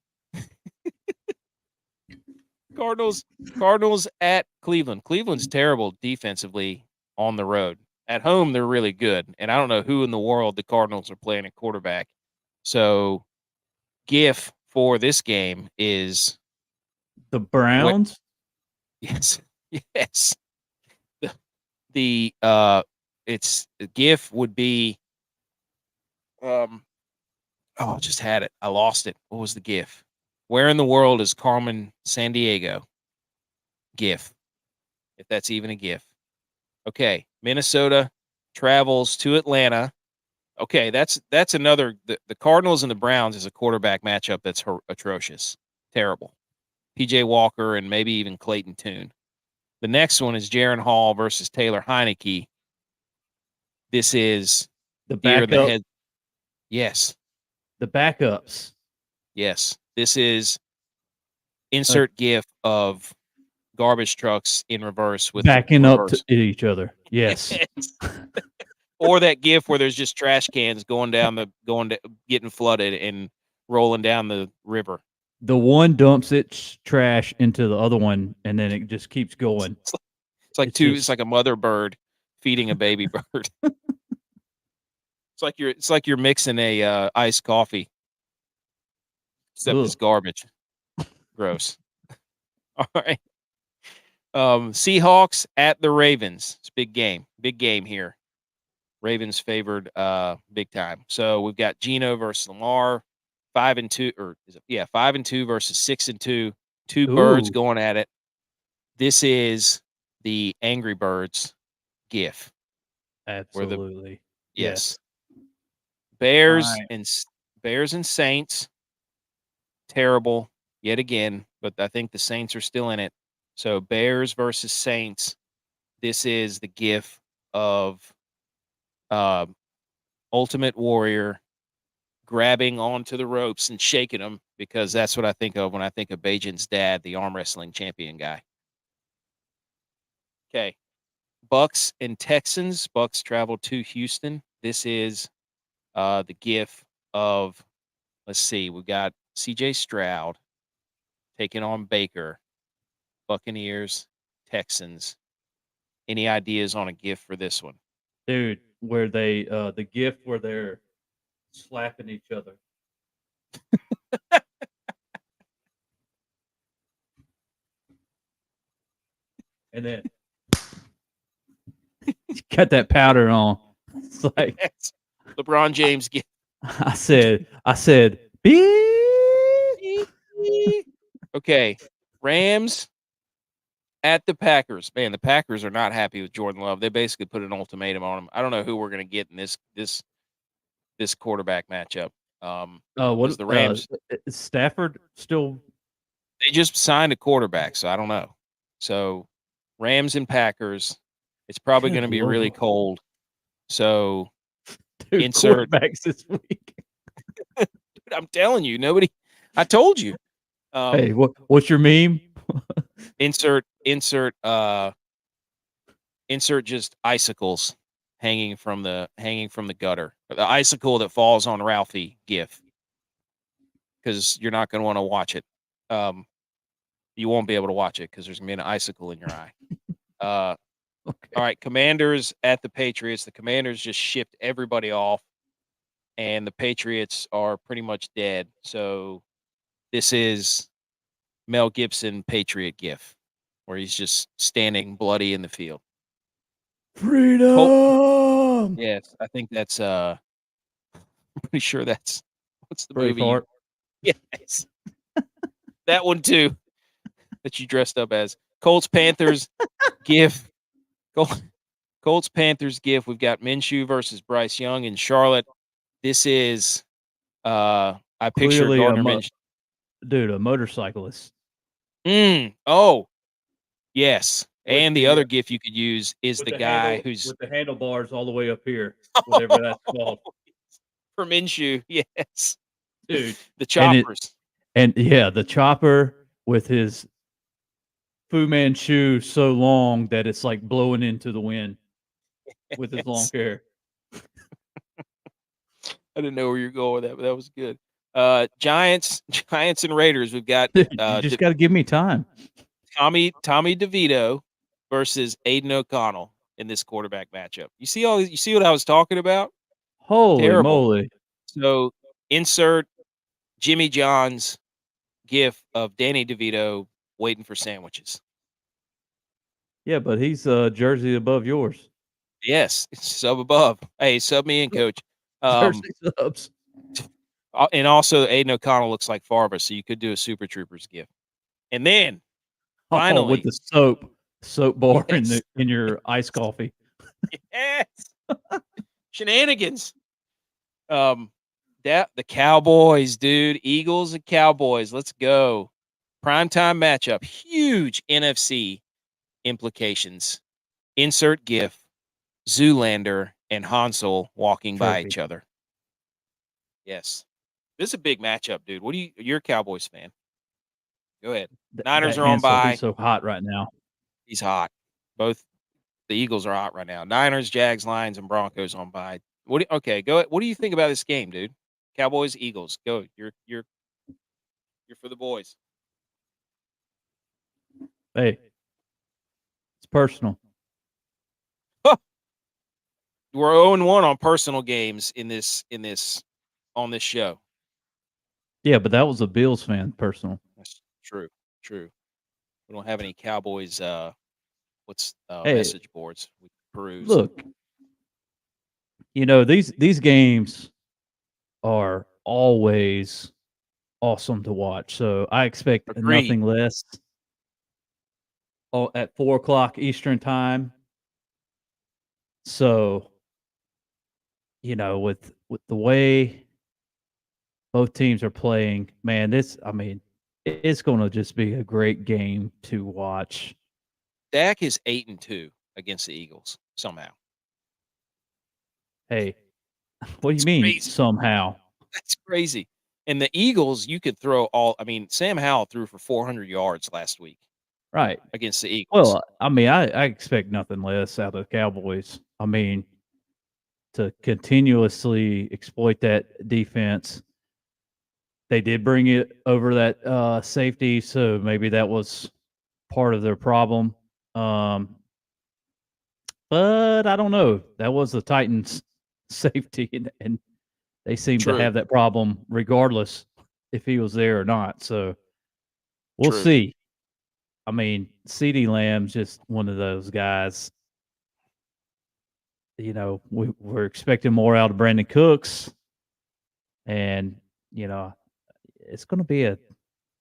Cardinals at Cleveland. Cleveland's terrible defensively on the road. At home, they're really good. And I don't know who in the world the Cardinals are playing at quarterback. So, GIF for this game is The Browns? yes. Yes. The it's the GIF would be I just had it. I lost it. What was the GIF? Where in the world is Carmen Sandiego? GIF. If that's even a GIF. Okay, Minnesota travels to Atlanta. Okay, that's another. The Cardinals and the Browns is a quarterback matchup that's atrocious, terrible. PJ Walker and maybe even Clayton Tune. The next one is Jaron Hall versus Taylor Heineke. This is The here the backup. head. Yes, The backups. yes. This is insert GIF of garbage trucks in reverse with backing up reverse. to each other. Yes. Or that GIF where there's just trash cans getting flooded and rolling down the river. The one dumps its trash into the other one, and then it just keeps going. It's like it's like a mother bird feeding a baby bird. It's like you're mixing a iced coffee. Except it's garbage. Gross. All right. Seahawks at the Ravens. It's a big game. Big game here. Ravens favored big time. So we've got Geno versus Lamar, 5-2, or is it 5-2 versus 6-2. Two birds going at it. This is the Angry Birds GIF. Absolutely. Yes. Bears and Saints. Terrible yet again, but I think the Saints are still in it. So Bears versus Saints. This is the GIF of Ultimate Warrior grabbing onto the ropes and shaking them, because that's what I think of when I think of Bajan's dad, the arm wrestling champion guy. Okay. Bucks and Texans. Bucks travel to Houston. This is the GIF of, let's see, we've got CJ Stroud taking on Baker. Buccaneers, Texans. Any ideas on a GIF for this one? Dude, where they the GIF where they're slapping each other. And then got that powder on. It's like LeBron James GIF. I said beep. Okay. Rams at the Packers. Man, the Packers are not happy with Jordan Love. They basically put an ultimatum on him. I don't know who we're going to get in this quarterback matchup. What is the Rams? Is Stafford still? They just signed a quarterback, so I don't know. So Rams and Packers. It's probably going to be really cold. So Dude, insert quarterbacks this week. Dude, I'm telling you, nobody. I told you. Hey, what's your meme? Insert just icicles hanging from the gutter. The icicle that falls on Ralphie GIF. Because you're not going to want to watch it. You won't be able to watch it because there's going to be an icicle in your eye. Okay. All right, Commanders at the Patriots. The Commanders just shipped everybody off, and the Patriots are pretty much dead. So this is Mel Gibson Patriot GIF, where he's just standing bloody in the field. Freedom. Yes, I think that's I'm pretty sure that's what's the movie? Braveheart. Yes. That one too. That you dressed up as. Colts Panthers GIF. Colts Panthers GIF. We've got Minshew versus Bryce Young in Charlotte. This is I picture Clearly Gardner Minshew. Dude, a motorcyclist. Oh, yes. And the other GIF you could use is the guy who's with the handlebars all the way up here, whatever that's called, for Minshew. Yes, dude. the choppers. And the chopper with his Fu Manchu so long that it's like blowing into the wind with his long hair. I didn't know where you're going with that, but that was good. Giants and Raiders. We've got You just got to give me time. Tommy DeVito versus Aiden O'Connell in this quarterback matchup. You see what I was talking about? Holy Terrible. moly. So insert Jimmy John's gif of Danny DeVito waiting for sandwiches. Yeah, but he's a jersey above yours. Yes, sub above. Hey, sub me in, coach. Jersey subs. And also Aiden O'Connell looks like Farva, so you could do a Super Troopers gif. And then finally with the soap bar yes. in your iced coffee. Yes. Shenanigans. The Cowboys, dude. Eagles and Cowboys. Let's go. Primetime matchup. Huge NFC implications. Insert GIF. Zoolander and Hansel walking by each other. Yes. This is a big matchup, dude. You're a Cowboys fan. Go ahead. Niners are on by. He's so hot right now. He's hot. Both the Eagles are hot right now. Niners, Jags, Lions, and Broncos on by. Okay, go ahead. What do you think about this game, dude? Cowboys, Eagles. Go. You're for the boys. Hey. It's personal. We're 0-1 on personal games on this show. Yeah, but that was a Bills fan personal. That's true. We don't have any Cowboys message boards we peruse. Look, these games are always awesome to watch. So I expect nothing less. At 4:00 Eastern time. So, with the way both teams are playing, man, it's going to just be a great game to watch. Dak is 8-2 against the Eagles somehow. Hey, what do you mean somehow? That's crazy. And the Eagles, you could throw Sam Howell threw for 400 yards last week. Right. Against the Eagles. Well, I expect nothing less out of the Cowboys. To continuously exploit that defense. They did bring it over that safety, so maybe that was part of their problem. But I don't know. That was the Titans' safety, and they seem to have that problem regardless if he was there or not. So we'll see. CeeDee Lamb's just one of those guys. We're expecting more out of Brandon Cooks, and it's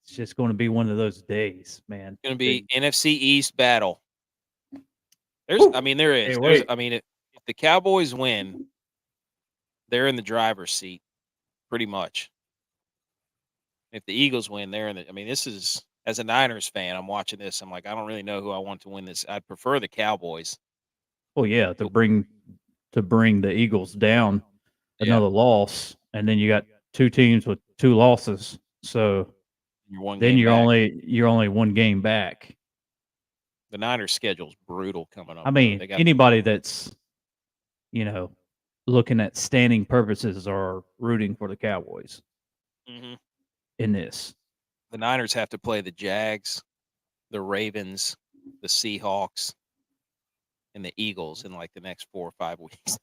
just going to be one of those days, man. It's going to be NFC East battle. There is. If the Cowboys win, they're in the driver's seat, pretty much. If the Eagles win, they're in the. This is, as a Niners fan, I'm watching this. I'm like, I don't really know who I want to win this. I'd prefer the Cowboys. Well, yeah, to bring the Eagles down another loss, and then you got two teams with 2 losses. So you're only one game back. The Niners' schedule's brutal coming up. Anybody that's looking at standing purposes are rooting for the Cowboys in this. The Niners have to play the Jags, the Ravens, the Seahawks, and the Eagles in like the next 4 or 5 weeks.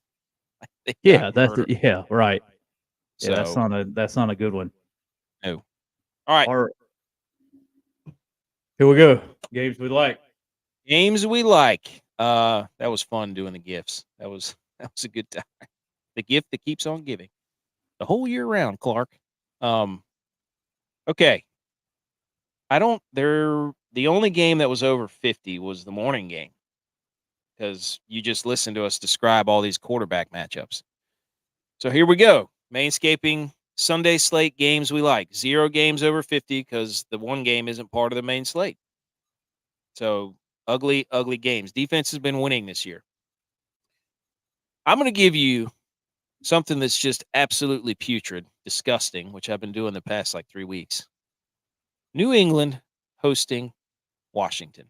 Right. So, that's not a good one. No. All right. Here we go. Games we like. That was fun doing the gifts. That was a good time. The gift that keeps on giving. The whole year round, Clark. Okay. The only game that was over 50 was the morning game. Because you just listened to us describe all these quarterback matchups. So here we go. Mainscaping Sunday slate games we like. 0 games over 50 because the one game isn't part of the main slate. So Ugly, ugly games. Defense has been winning this year. I'm going to give you something that's just absolutely putrid, disgusting, which I've been doing the past like 3 weeks. New England hosting Washington.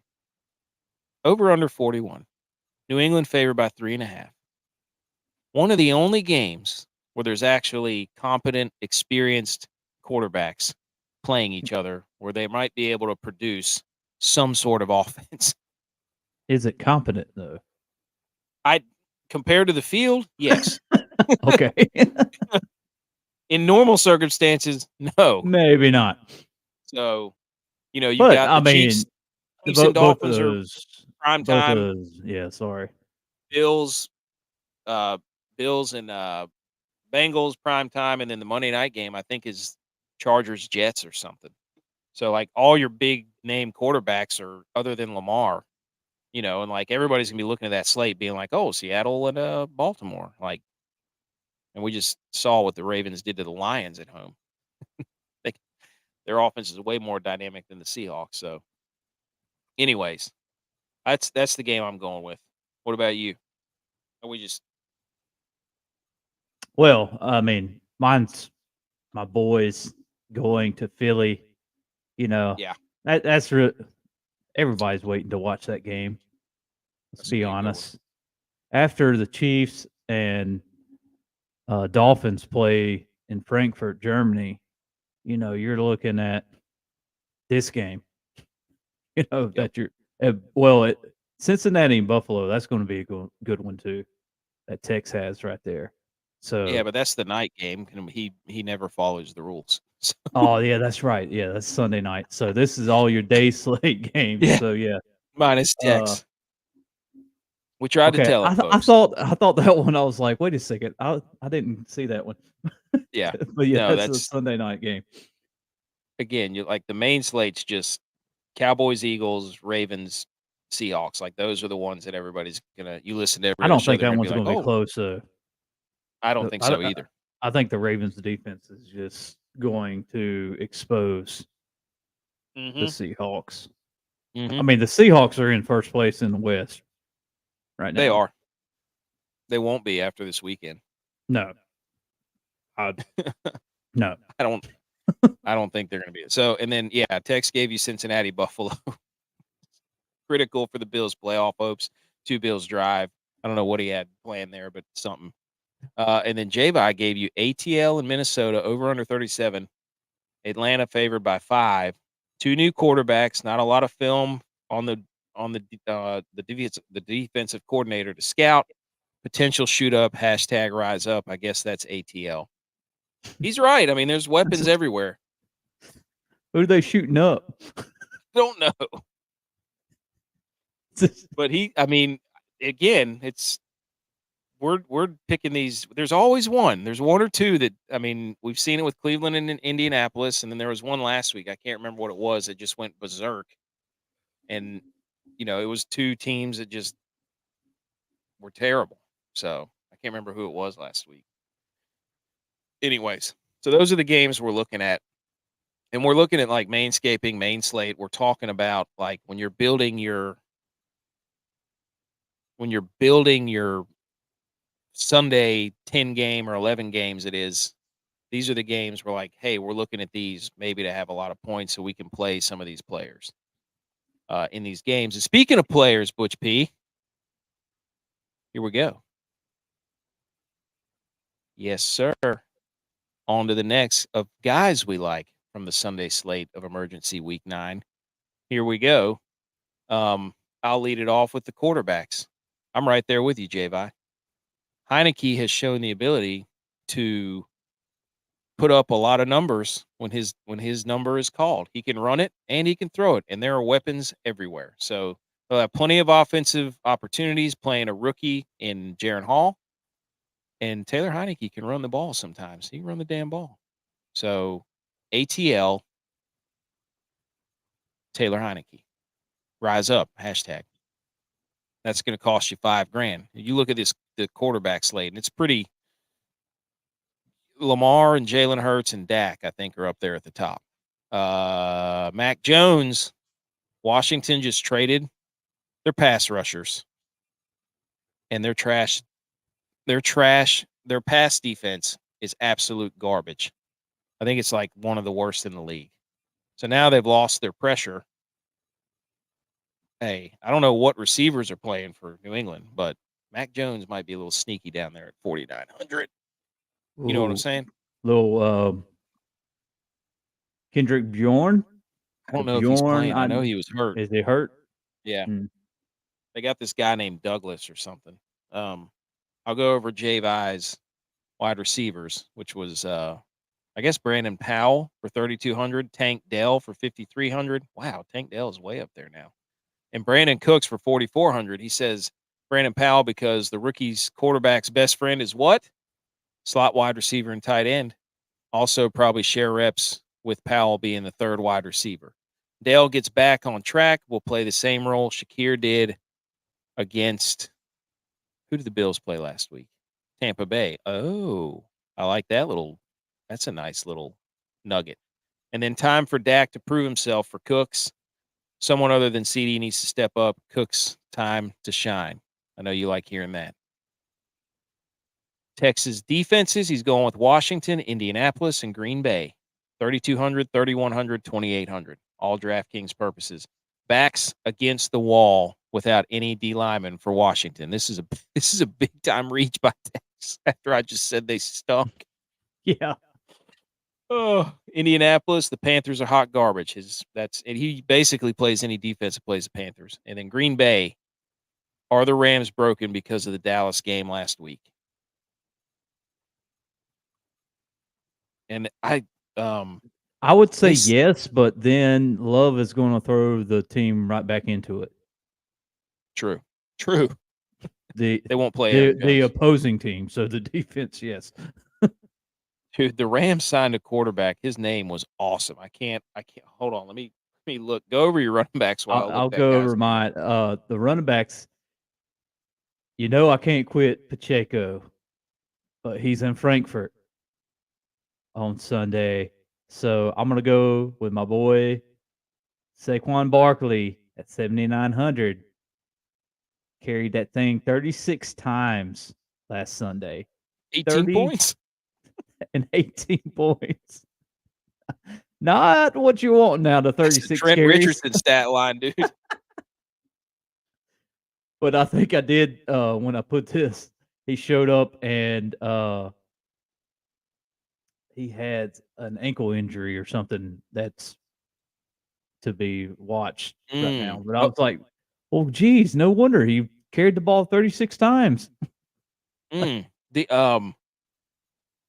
Over under 41. New England favored by 3.5. One of the only games where there's actually competent, experienced quarterbacks playing each other where they might be able to produce some sort of offense. Is it competent though? Compared to the field, yes. Okay. In normal circumstances, no. Maybe not. So, you've But got I the mean, Chiefs and both of Dolphins are those, prime both of time. those. Yeah, sorry. Bills and Bengals prime time, and then the Monday night game I think is Chargers Jets or something. So like all your big name quarterbacks are other than Lamar, and like everybody's gonna be looking at that slate being like, oh, Seattle and Baltimore. Like, and we just saw what the Ravens did to the Lions at home. Their offense is way more dynamic than the Seahawks. So anyways, that's the game I'm going with. What about you? Are we just Well, I mean, mine's my boys going to Philly. Yeah. That's everybody's waiting to watch that game. Let's That's be a good one. honest. After the Chiefs and Dolphins play in Frankfurt, Germany, you're looking at this game. That you're Cincinnati and Buffalo. That's going to be a good one too. That Tex has right there. So Yeah, but that's the night game. And he never follows the rules. So, oh yeah, that's right. Yeah, that's Sunday night. So this is all your day slate games. Yeah. So yeah. minus Tex. We tried to Okay. tell I him, folks. thought that one. I was like, wait a second. I didn't see that one. Yeah. But yeah, No, that's a that's Sunday night game. again, you like the main slate's just Cowboys, Eagles, Ravens, Seahawks. Like those are the ones that everybody's gonna. You listen to every I other don't show, think they're that gonna be one's like, going to be oh, close. I don't think so either. I think the Ravens defense is just going to expose the Mm-hmm. Seahawks. I Mm-hmm. mean, the Seahawks are in first place in the West right now. They are. They won't be after this weekend. No. No. I don't think they're gonna be. So and then yeah, Tex gave you Cincinnati, Buffalo. Critical for the Bills' playoff hopes. 2 Bills drive. I don't know what he had planned there, but something. And then J-Vi gave you ATL in Minnesota over under 37. Atlanta favored by 5. 2 new quarterbacks. Not a lot of film on the defensive coordinator to scout. Potential shoot up. # rise up. I guess that's ATL. He's right. I mean, there's weapons everywhere. Who are they shooting up? Don't know. But again, we're picking these. There's always one. There's one or two that we've seen it with Cleveland and in Indianapolis, and then there was one last week. I can't remember what it was. It just went berserk, and it was 2 teams that just were terrible. So I can't remember who it was last week. Anyways, so those are the games we're looking at, and we're looking at like mainscaping, main slate. We're talking about like when you're building your Sunday 10 game or 11 games these are the games we're like, hey, we're looking at these maybe to have a lot of points so we can play some of these players in these games. And speaking of players, Butch P, here we go. Yes, sir. On to the next of guys we like from the Sunday slate of Emergency Week 9. Here we go. I'll lead it off with the quarterbacks. I'm right there with you, J-Vi. Heineke has shown the ability to put up a lot of numbers when his number is called. He can run it and he can throw it, and there are weapons everywhere. So they'll have plenty of offensive opportunities playing a rookie in Jaron Hall, and Taylor Heineke can run the ball sometimes. He can run the damn ball. So ATL, Taylor Heineke, rise up, #. That's going to cost you $5,000. You look at the quarterback slate, and it's pretty. Lamar and Jalen Hurts and Dak, I think, are up there at the top. Mac Jones, Washington just traded They're pass rushers, and they're trash. They're trash. Their pass defense is absolute garbage. I think it's like one of the worst in the league. So now they've lost their pressure. Hey, I don't know what receivers are playing for New England, but Mac Jones might be a little sneaky down there at 4,900. You know what I'm Ooh, saying? little Kendrick Bjorn. I don't know if he's Bjorn, playing. I know he was hurt. is he hurt? Yeah. Hmm. They got this guy named Douglas or something. I'll go over Jay Vai's wide receivers, which was I guess Brandon Powell for 3,200, Tank Dell for 5,300. Wow, Tank Dell is way up there now. And Brandon Cooks for 4,400. He says Brandon Powell because the rookie's quarterback's best friend is what? Slot wide receiver and tight end. Also probably share reps with Powell being the third wide receiver. Dale gets back on track. Will play the same role Shakir did against who did the Bills play last week? Tampa Bay. Oh, I like that that's a nice little nugget. And then time for Dak to prove himself for Cooks. Someone other than CD needs to step up. Cooks time to shine. I know you like hearing that. Texas defenses, he's going with Washington, Indianapolis, and Green Bay. 3,200, 3,100, 2,800. All DraftKings purposes. Backs against the wall without any D lineman for Washington. This is a big time reach by Texas after I just said they stunk. Yeah. Oh, Indianapolis, the Panthers are hot garbage. And he basically plays any defense that plays the Panthers. And then Green Bay, are the Rams broken because of the Dallas game last week? And I would say They- yes, but then Love is going to throw the team right back into it. True. They won't play Aaron the Jones. opposing team. So the defense, yes. Dude, the Rams signed a quarterback. His name was awesome. I can't hold on. Let me look. Go over your running backs while I look I'll that go guy's over name. my the running backs. You know I can't quit Pacheco, but he's in Frankfurt on Sunday. So I'm gonna go with my boy Saquon Barkley at 7,900. Carried that thing 36 times last Sunday. 18 points. And 18 points. Not what you want now, the That's 36 a Trent carries. Richardson stat line, dude. But I think I did when I put this. He showed up and he had an ankle injury or something that's to be watched right now. But I was like, well, geez, no wonder he carried the ball 36 times. The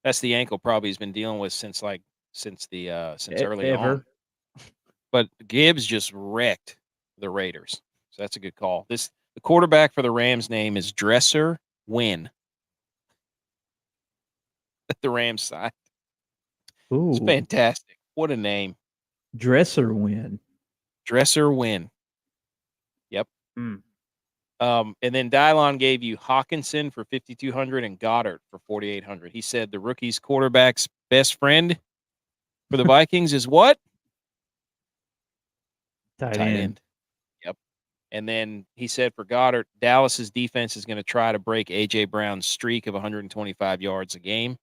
that's the ankle probably he's been dealing with since early on. But Gibbs just wrecked the Raiders. So that's a good call. The quarterback for the Rams name is Dresser Wynn. The Rams side. Ooh. It's fantastic. What a name. Dresser Wynn. Dresser Wynn. Yep. And then Dylon gave you Hawkinson for 5,200 and Goddard for 4,800. He said the rookie's quarterback's best friend for the Vikings is what? Tight end. Yep. And then he said for Goddard, Dallas's defense is going to try to break A.J. Brown's streak of 125 yards a game.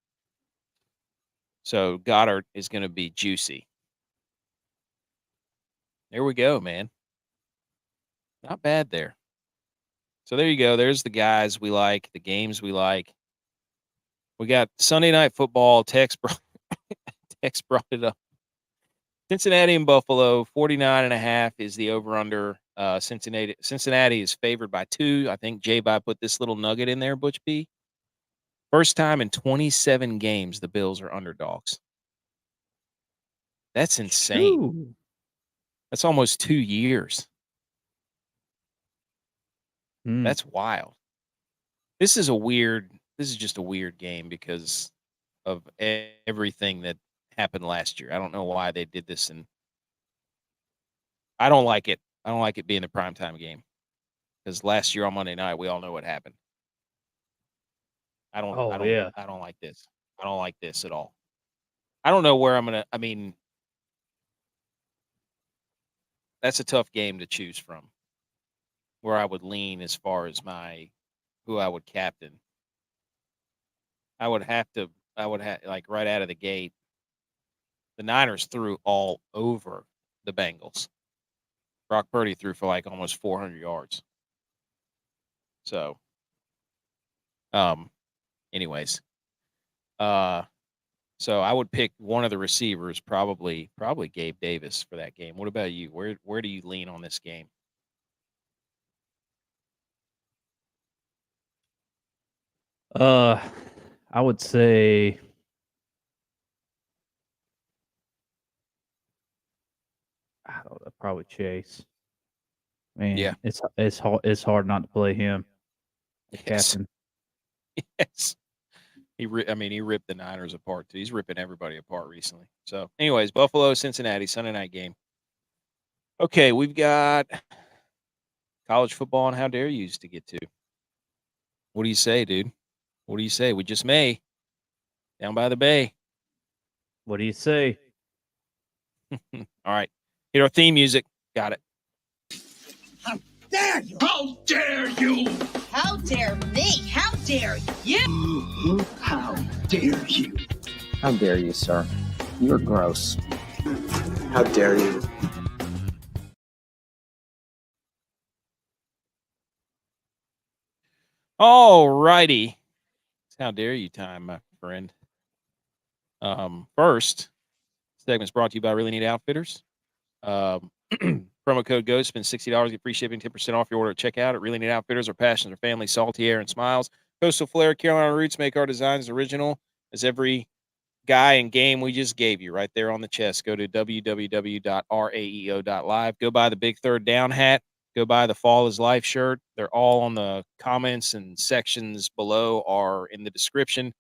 So Goddard is going to be juicy. There we go, man. Not bad there. So there you go. There's the guys we like, the games we like. We got Sunday Night Football. Tex brought it up. Cincinnati and Buffalo, 49.5 is the over-under. Cincinnati is favored by 2. I think J-By put this little nugget in there, Butch B. First time in 27 games the Bills are underdogs. That's insane. Ooh. That's almost 2 years. Mm. That's wild. This is just a weird game because of everything that happened last year. I don't know why they did this, and I don't like it. I don't like it being the primetime game because last year on Monday night, we all know what happened. I don't like this. I don't like this at all. I don't know where I'm going to, that's a tough game to choose from. where I would lean as far as who I would captain. I would have like right out of the gate. The Niners threw all over the Bengals. Brock Purdy threw for like almost 400 yards. So, anyways, so I would pick one of the receivers, probably Gabe Davis for that game. What about you? Where do you lean on this game? I would say I don't know, probably Chase. Man, Yeah. it's hard not to play him. Yes. Captain. Yes. He ripped the Niners apart too. He's ripping everybody apart recently. So, anyways, Buffalo, Cincinnati, Sunday night game. Okay, we've got college football and how dare yous to get to. What do you say, dude? What do you say? We just may down by the bay. What do you say? All right, hit our theme music. Got it. Dare you? How dare you? How dare me? How dare you? How dare you? How dare you, sir? You're gross. How dare you? All righty. It's how dare you time, my friend. First, segment's brought to you by Really Neat Outfitters. Promo code GHOST, spend $60, get free shipping, 10% off your order at checkout at Really Neat Outfitters. Our passions are family, salty air, and smiles. Coastal flair, Carolina roots make our designs original as every guy and game we just gave you right there on the chest. Go to www.raeo.live. Go buy the Big Third Down hat. Go buy the Fall is Life shirt. They're all on the comments and sections below or in the description.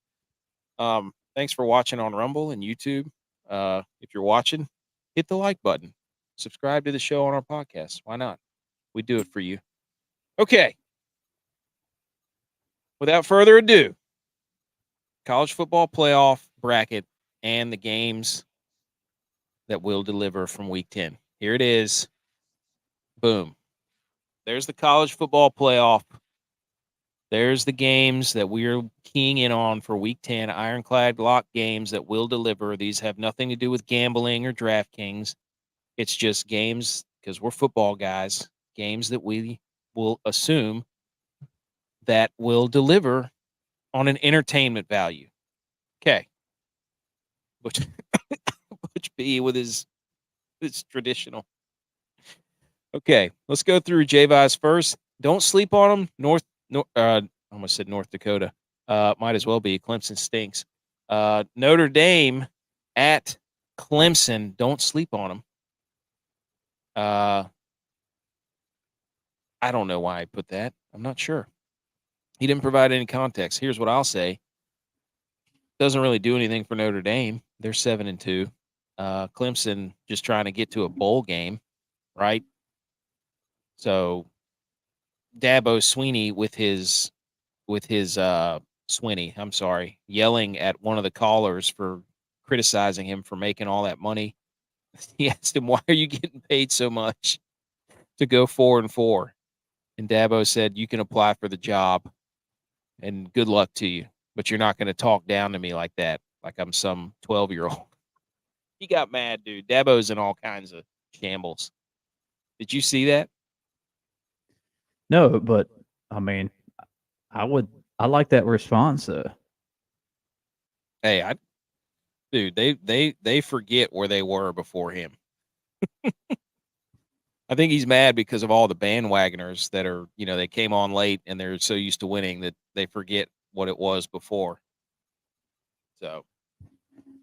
Thanks for watching on Rumble and YouTube. If you're watching, hit the like button. Subscribe to the show on our podcast. Why not? We do it for you. Okay. Without further ado, college football playoff bracket and the games that will deliver from week 10. Here it is. Boom. There's the college football playoff. There's the games that we're keying in on for week 10, ironclad lock games that will deliver. These have nothing to do with gambling or DraftKings. It's just games, because we're football guys, games that we will assume that will deliver on an entertainment value. Okay. Butch B with his traditional. Okay, let's go through J-Vi's first. Don't sleep on them. I almost said North Dakota. Might as well be. Clemson stinks. Notre Dame at Clemson. Don't sleep on them. I don't know why I put that. I'm not sure. He didn't provide any context. Here's what I'll say. Doesn't really do anything for Notre Dame. They're 7-2. Clemson just trying to get to a bowl game, right? So Dabo Sweeney with his Sweeney, I'm sorry, yelling at one of the callers for criticizing him for making all that money. He asked him, "Why are you getting paid so much to go 4-4?" And Dabo said, "You can apply for the job, and good luck to you. But you're not going to talk down to me like that, like I'm some 12-year-old." He got mad, dude. Dabo's in all kinds of shambles. Did you see that? No, but I mean, I like that response. Hey, they forget where they were before him. I think he's mad because of all the bandwagoners that are, they came on late and they're so used to winning that they forget what it was before. So,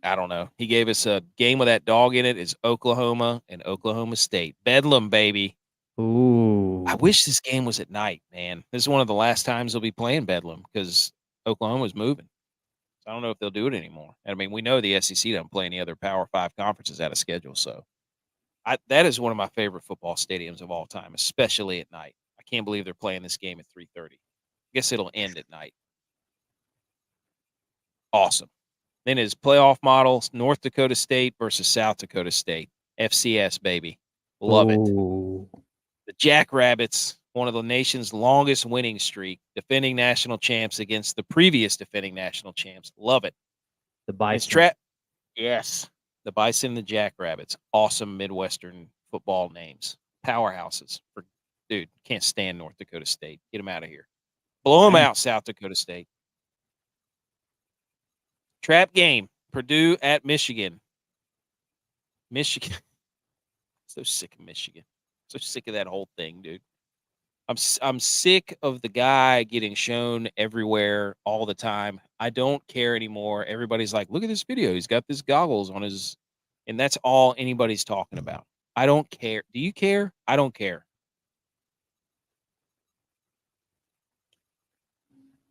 I don't know. He gave us a game with that dog in it. It's Oklahoma and Oklahoma State. Bedlam, baby. Ooh. I wish this game was at night, man. This is one of the last times they'll be playing Bedlam because Oklahoma's moving. So I don't know if they'll do it anymore. I mean, we know the SEC doesn't play any other Power 5 conferences out of schedule. So that is one of my favorite football stadiums of all time, especially at night. I can't believe they're playing this game at 3:30. I guess it'll end at night. Awesome. Then his playoff models, North Dakota State versus South Dakota State. FCS, baby. Love it. The Jackrabbits one of the nation's longest winning streak, defending national champs against the previous defending national champs. Love it. The It's Bison. Yes. The Bison and the Jackrabbits. Awesome Midwestern football names. Powerhouses. Dude, can't stand North Dakota State. Get them out of here. Blow them Dang. out, South Dakota State. Trap game. Purdue at Michigan. Michigan. So sick of Michigan. So sick of that whole thing, dude. I'm sick of the guy getting shown everywhere all the time. I don't care anymore. Everybody's like, look at this video. He's got this goggles on his, and that's all anybody's talking about. I don't care. Do you care? I don't care.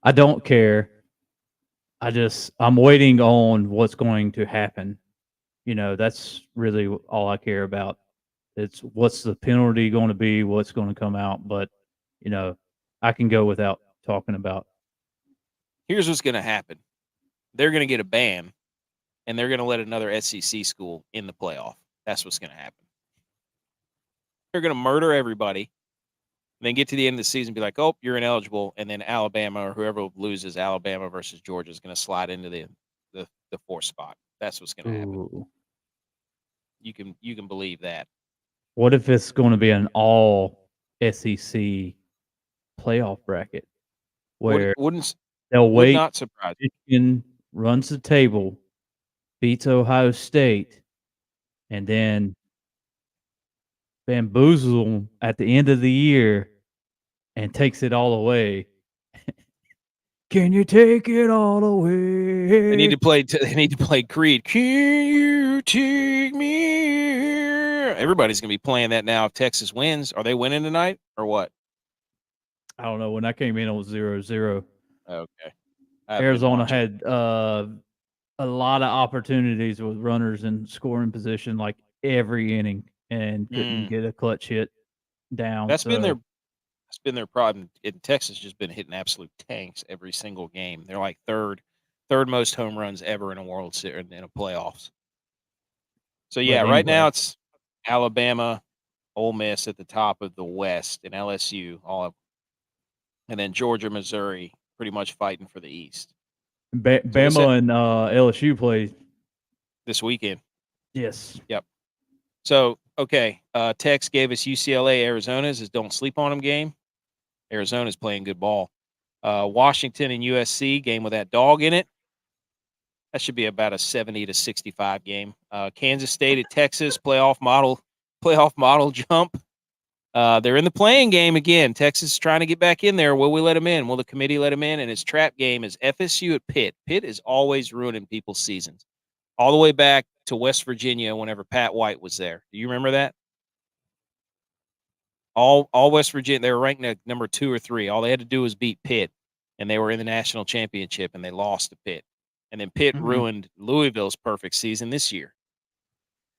I don't care. I'm waiting on what's going to happen. That's really all I care about. It's what's the penalty going to be, what's going to come out. But, I can go without talking about. Here's what's going to happen. They're going to get a ban, and they're going to let another SEC school in the playoff. That's what's going to happen. They're going to murder everybody, and then get to the end of the season and be like, oh, you're ineligible. And then Alabama or whoever loses, Alabama versus Georgia, is going to slide into the fourth spot. That's what's going to happen. Ooh. You can believe that. What if it's going to be an all SEC playoff bracket where they'll would wait? Not surprise me. Michigan runs the table, beats Ohio State, and then bamboozle them at the end of the year and takes it all away. Can you take it all away? They need to play Creed. Can you take me? Everybody's gonna be playing that now. If Texas wins, are they winning tonight or what? I don't know. When I came in, it was 0-0. Okay. Arizona had a lot of opportunities with runners in scoring position, like every inning, and couldn't get a clutch hit down. That's been their problem. In Texas, just been hitting absolute tanks every single game. They're like third most home runs ever in a World Series in a playoffs. So yeah, right now it's Alabama, Ole Miss at the top of the West, and LSU all up, and then Georgia, Missouri, pretty much fighting for the East. Bama and LSU play this weekend. Yes. Yep. So okay, Tex gave us UCLA, Arizona's his don't sleep on them game. Arizona's playing good ball. Washington and USC game with that dog in it. That should be about a 70-65 game. Kansas State at Texas playoff model jump. They're in the playing game again. Texas is trying to get back in there. Will we let them in? Will the committee let them in? And his trap game is FSU at Pitt. Pitt is always ruining people's seasons. All the way back to West Virginia whenever Pat White was there. Do you remember that? All West Virginia, they were ranked at number 2 or 3. All they had to do was beat Pitt, and they were in the national championship, and they lost to Pitt. And then Pitt ruined Louisville's perfect season this year.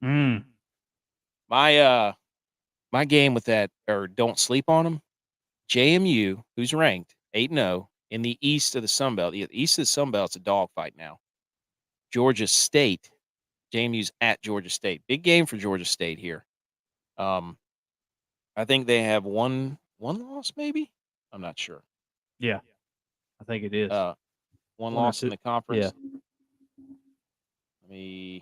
My game with that, or don't sleep on them, JMU, who's ranked 8-0 in the east of the Sun Belt. The east of the Sun Belt's a dogfight now. Georgia State, JMU's at Georgia State. Big game for Georgia State here. I think they have one loss, maybe. I'm not sure. Yeah, I think it is. One loss in the conference. Yeah.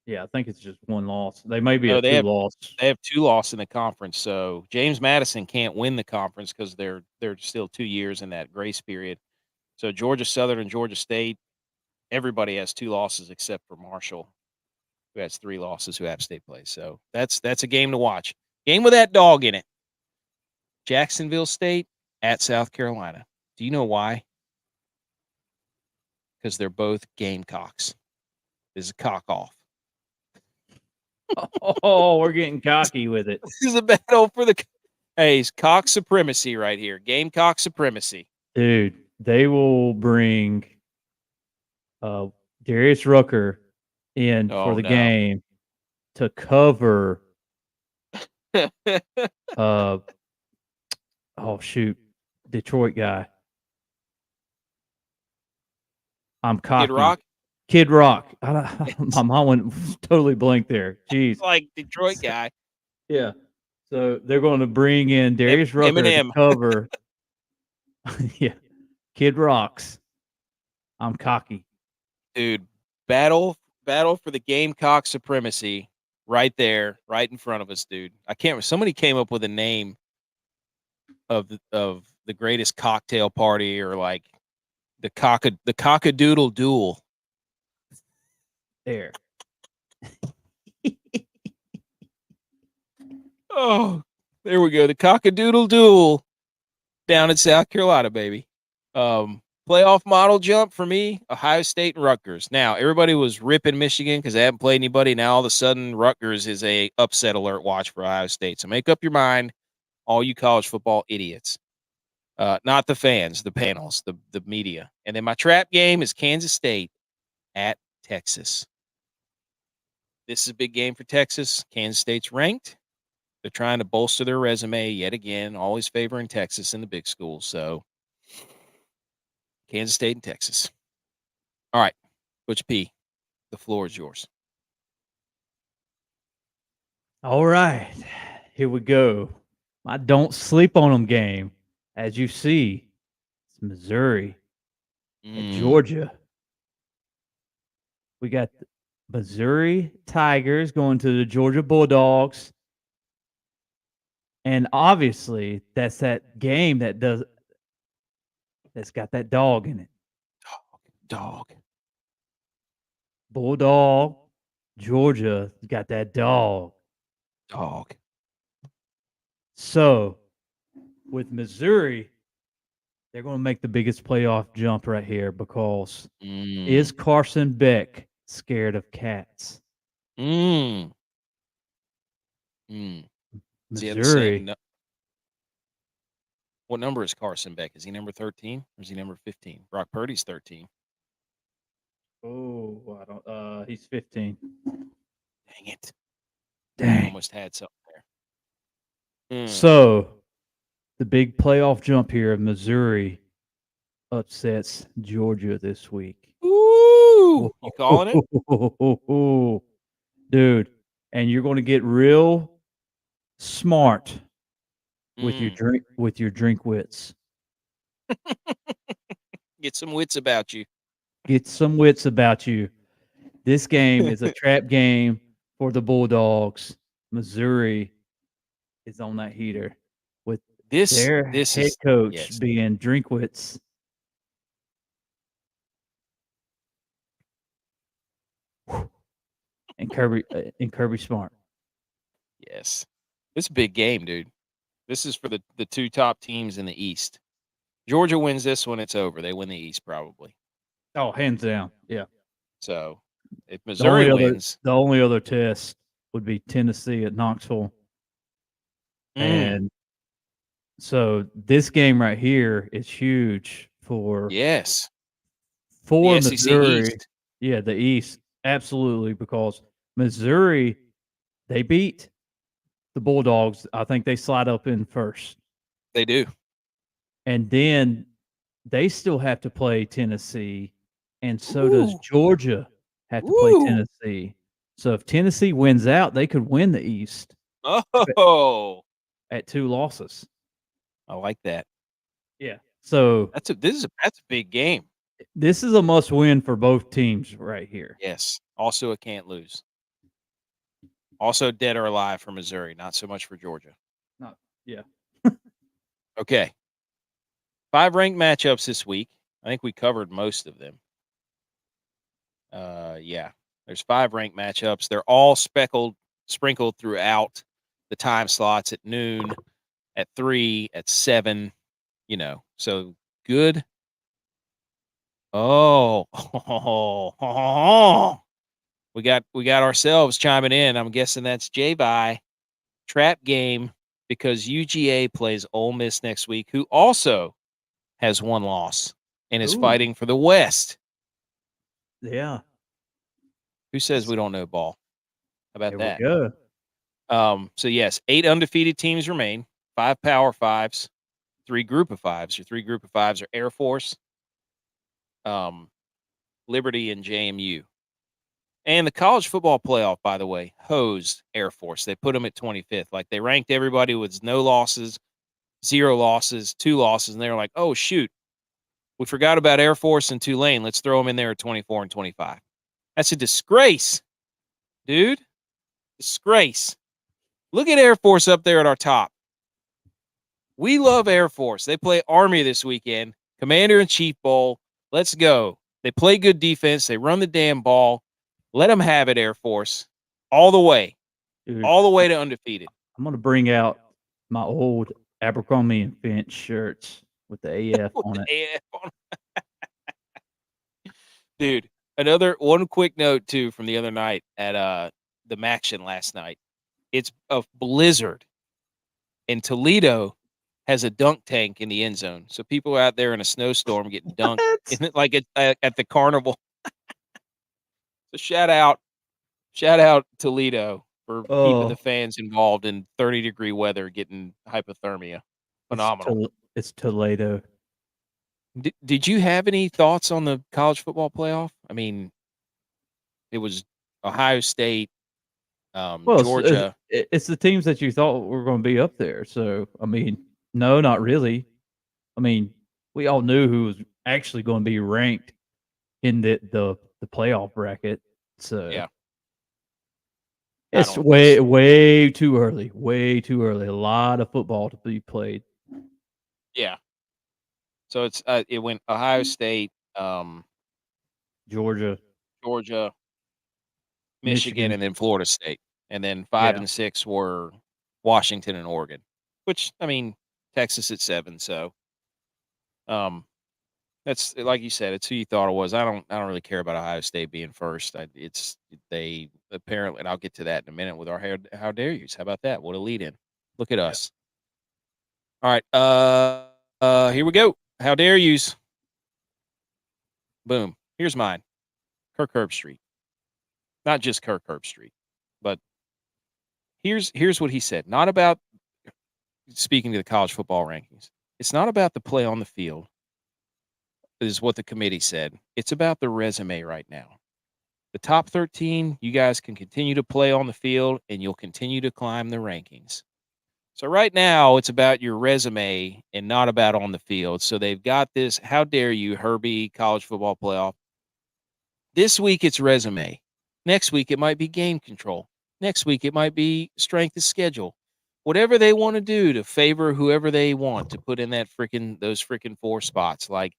Yeah, I think it's just one loss. They may be a 2-loss. They have 2 losses in the conference. So James Madison can't win the conference because they're still 2 years in that grace period. So Georgia Southern and Georgia State, everybody has 2 losses except for Marshall, who has 3 losses, who App State plays. So that's a game to watch. Game with that dog in it. Jacksonville State at South Carolina. Do you know why? Because they're both Gamecocks. This is a cock off. Oh, we're getting cocky with it. This is a battle for the it's cock supremacy right here. Gamecock supremacy. Dude, they will bring Darius Rucker in for the game to cover Detroit guy. I'm cocky. Kid Rock? Kid Rock. My mind went totally blank there. Jeez. Like Detroit guy. Yeah. So they're going to bring in Darius Rucker to Eminem. cover. Yeah, Kid Rocks. I'm cocky. Dude, battle for the Gamecock supremacy right there, right in front of us, dude. I can't. Somebody came up with a name of the greatest cocktail party, or like the cockadoodle duel. There. Oh, there we go. The cockadoodle duel down in South Carolina, baby. Playoff model jump for me, Ohio State and Rutgers. Now, everybody was ripping Michigan because they haven't played anybody. Now, all of a sudden, Rutgers is a upset alert watch for Ohio State. So make up your mind, all you college football idiots. Not the fans, the panels, the media. And then my trap game is Kansas State at Texas. This is a big game for Texas. Kansas State's ranked. They're trying to bolster their resume yet again, always favoring Texas in the big schools. So Kansas State and Texas. All right, Butch P, the floor is yours. All right, here we go. My don't sleep on them game. As you see, it's Missouri and Georgia. We got the Missouri Tigers going to the Georgia Bulldogs. And obviously, that's that game that's got that dog in it. Dog. Bulldog, Georgia got that dog. Dog. So, with Missouri, they're going to make the biggest playoff jump right here because is Carson Beck scared of cats? Missouri. What number is Carson Beck? Is he number 13 or is he number 15? Brock Purdy's 13. Oh, I don't. He's 15. Dang it. Dang. Almost had something there. So, the big playoff jump here of Missouri upsets Georgia this week. Ooh, you calling it? Dude, and you're going to get real smart with your drink wits. Get some wits about you. Get some wits about you. This game is a trap game for the Bulldogs. Missouri is on that heater with their head coach being Drinkwitz. And Kirby Smart. Yes. This is a big game, dude. This is for the two top teams in the East. Georgia wins this one, it's over. They win the East probably. Oh, hands down. Yeah. So if Missouri wins. The only other test would be Tennessee at Knoxville. And so this game right here is huge for Missouri. East. Yeah, the East. Absolutely, because Missouri, they beat the Bulldogs. I think they slide up in first. They do. And then they still have to play Tennessee, and so does Georgia have to play Tennessee. So if Tennessee wins out, they could win the East. Oh, at 2 losses. I like that. Yeah. So that's a big game. This is a must win for both teams right here. Yes. Also a can't lose. Also dead or alive for Missouri, not so much for Georgia. Yeah. Okay. 5 ranked matchups this week. I think we covered most of them. Yeah. There's 5 ranked matchups. They're all sprinkled throughout the time slots at noon, at 3, at 7, so good. Oh, we got ourselves chiming in. I'm guessing that's J-Vi trap game because UGA plays Ole Miss next week, who also has 1 loss and is fighting for the West. Yeah. Who says we don't know ball? How about that? We go. So yes, 8 undefeated teams remain, 5 Power 5s, 3 Group of 5s. Your 3 Group of 5s are Air Force, Liberty, and JMU. And the college football playoff, by the way, hosed Air Force. They put them at 25th. Like they ranked everybody with no losses, 0 losses, 2 losses, and they were like, "Oh shoot, we forgot about Air Force and Tulane. Let's throw them in there at 24 and 25." That's a disgrace, dude. Disgrace. Look at Air Force up there at our top. We love Air Force. They play Army this weekend, Commander-in-Chief Bowl. Let's go. They play good defense. They run the damn ball. Let them have it, Air Force. All the way. Dude, All the way to undefeated. I'm gonna bring out my old Abercrombie and Finch shirts with the AF With on the it. AF on it. Dude, one quick note, too, from the other night at the MACtion last night. It's a blizzard. And Toledo has a dunk tank in the end zone. So people are out there in a snowstorm getting dunked. Isn't it like at the carnival? So shout out Toledo for keeping the fans involved in 30-degree weather, getting hypothermia. Phenomenal. It's Toledo. Did you have any thoughts on the college football playoff? I mean, it was Ohio State, Georgia. It's the teams that you thought were going to be up there. So, I mean, no, not really. I mean, we all knew who was actually going to be ranked in the playoff bracket. So, Yeah. It's way too early. Way too early. A lot of football to be played. Yeah. So it went Ohio State, Georgia, Michigan, and then Florida State. And then 5 and 6 were Washington and Oregon, which, I mean, Texas at 7. So, that's like you said, it's who you thought it was. I don't really care about Ohio State being first. They apparently, and I'll get to that in a minute with our how dare yous. How about that? What a lead in. Look at us. All right. Here we go. How dare yous. Boom. Here's mine. Kirk Herbstreit. Not just Kirk Herbstreit, but here's what he said. Not about, speaking to the college football rankings, it's not about the play on the field, is what the committee said. It's about the resume right now. The top 13, you guys can continue to play on the field, and you'll continue to climb the rankings. So right now, it's about your resume and not about on the field. So they've got this, how dare you, Herbie, college football playoff. This week, it's resume. Next week, it might be game control. Next week, it might be strength of schedule. Whatever they want to do to favor whoever they want to put in those freaking 4 spots. Like,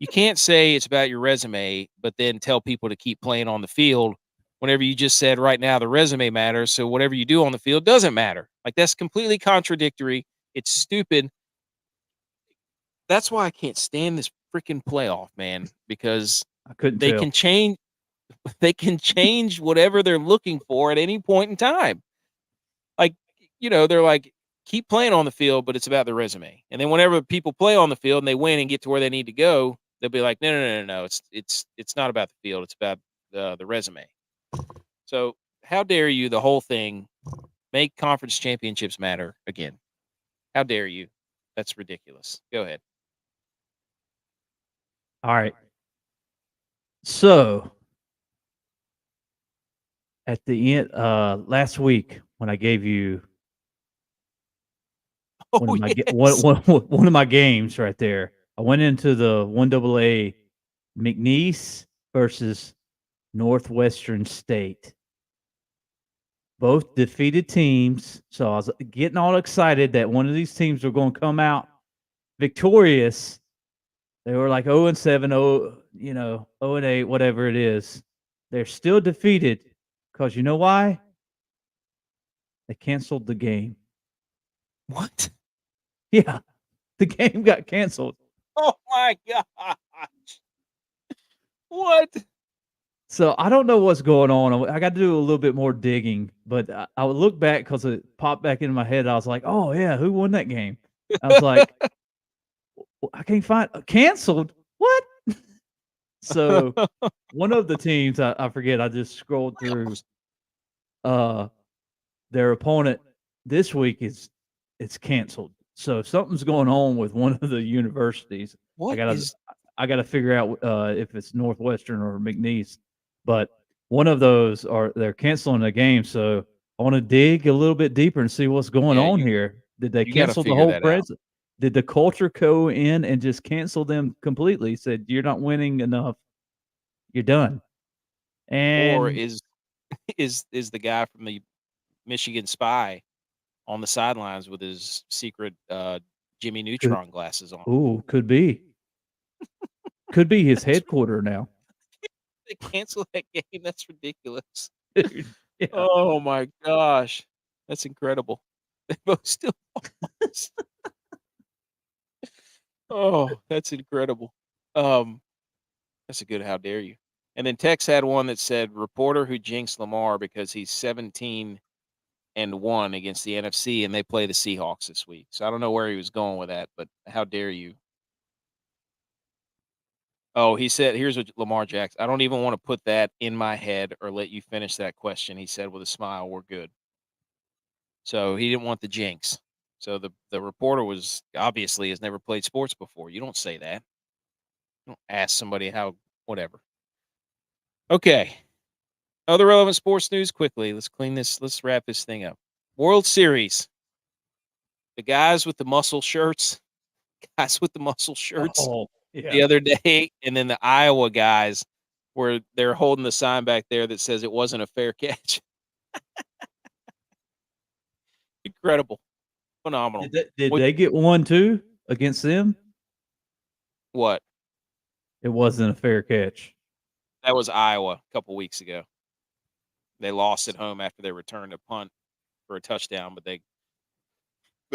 you can't say it's about your resume, but then tell people to keep playing on the field whenever you just said right now the resume matters. So whatever you do on the field doesn't matter. Like, that's completely contradictory. It's stupid. That's why I can't stand this freaking playoff, man, because they can change whatever they're looking for at any point in time. Like, they're like, keep playing on the field, but it's about the resume. And then whenever people play on the field and they win and get to where they need to go, they'll be like, no. It's not about the field. It's about the resume. So how dare you, the whole thing, make conference championships matter again? How dare you? That's ridiculous. Go ahead. All right. So at the end, last week when I gave you one of my games right there, I went into the 1AA McNeese versus Northwestern State. Both defeated teams, so I was getting all excited that one of these teams were going to come out victorious. They were like 0-7, 0-8, whatever it is. They're still defeated because you know why? They canceled the game. What? Yeah, the game got canceled. Oh my gosh. What? So I don't know what's going on. I got to do a little bit more digging, but I would look back because it popped back into my head. I was like, oh yeah, who won that game? I was like, I can't find canceled. What? So one of the teams, I forget, I just scrolled through their opponent this week it's canceled. So something's going on with one of the universities. I gotta figure out if it's Northwestern or McNeese. But one of those are they're canceling the game. So I want to dig a little bit deeper and see what's going Yeah, on here. Did they you gotta cancel the figure whole that out. present? Did the culture go in and just cancel them completely? Said you're not winning enough. You're done. Or And is the guy from the Michigan Spy on the sidelines with his secret Jimmy Neutron glasses on? ooh, could be his headquarter now. They cancel that game. That's ridiculous. Dude, yeah. Oh my gosh, that's incredible. They both still lost. Oh, that's incredible. That's a good how dare you. And then Tex had one that said reporter who jinxed Lamar because he's 17-1 against the NFC and they play the Seahawks this week. So I don't know where he was going with that, but how dare you? Oh, he said, here's what Lamar Jackson. I don't even want to put that in my head or let you finish that question. He said with a smile, we're good. So he didn't want the jinx. So the reporter was obviously has never played sports before. You don't say that. You don't ask somebody how, whatever. Okay. Other relevant sports news quickly. Let's wrap this thing up. World Series. The guys with the muscle shirts. Oh, yeah. The other day, and then the Iowa guys where they're holding the sign back there that says it wasn't a fair catch. Incredible. Phenomenal. Did they get one too against them? What? It wasn't a fair catch. That was Iowa a couple weeks ago. They lost at home after they returned a punt for a touchdown, but they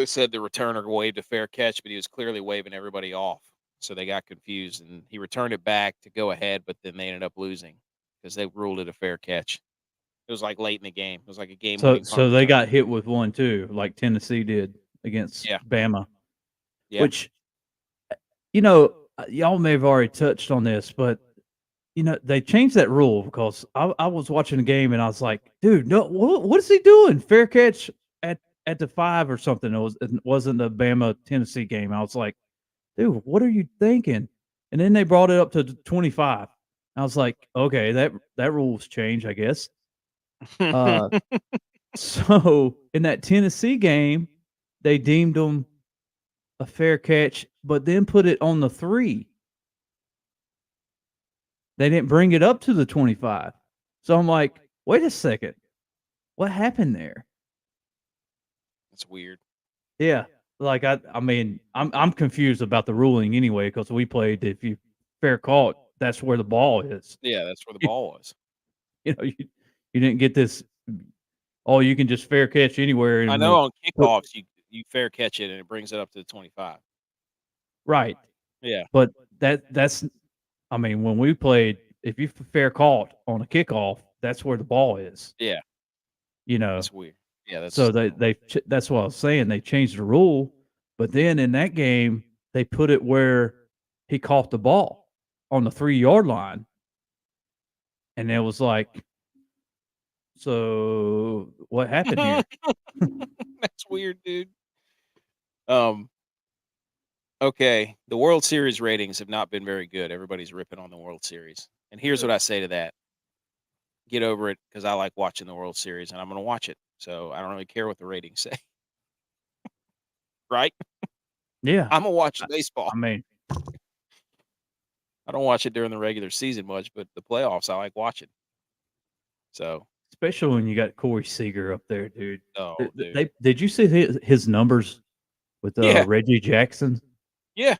said the returner waved a fair catch, but he was clearly waving everybody off. So they got confused, and he returned it back to go ahead, but then they ended up losing because they ruled it a fair catch. It was like late in the game. It was like a game. So they got hit with one too, like Tennessee did against Bama. Yeah. Which, y'all may have already touched on this, but they changed that rule because I was watching the game and I was like, dude, no, what is he doing? Fair catch at the 5 or something. It wasn't the Bama Tennessee game. I was like, dude, what are you thinking? And then they brought it up to 25. I was like, okay, that rule's changed, I guess. So in that Tennessee game, they deemed them a fair catch, but then put it on the 3. They didn't bring it up to the 25. So I'm like, wait a second. What happened there? That's weird. Yeah. Like I mean, I'm confused about the ruling anyway, because we played if you fair caught, that's where the ball is. Yeah, that's where the ball was. You didn't get this. Oh, you can just fair catch anywhere. I know on kickoffs you fair catch it and it brings it up to the 25. Right. Yeah. But that's I mean, when we played, if you fair caught on a kickoff, that's where the ball is. Yeah. That's weird. Yeah, that's so that's what I was saying. They changed the rule, but then in that game they put it where he caught the ball on the 3-yard line, and it was like, so what happened here? That's weird, dude. Okay, the World Series ratings have not been very good. Everybody's ripping on the World Series, and here's what I say to that: get over it, because I like watching the World Series, and I'm going to watch it. So I don't really care what the ratings say. Right? Yeah. I'm going to watch baseball. I mean, I don't watch it during the regular season much, but the playoffs I like watching. So especially when you got Corey Seager up there, dude. Oh, dude. Did you see his numbers with Reggie Jackson? Yeah.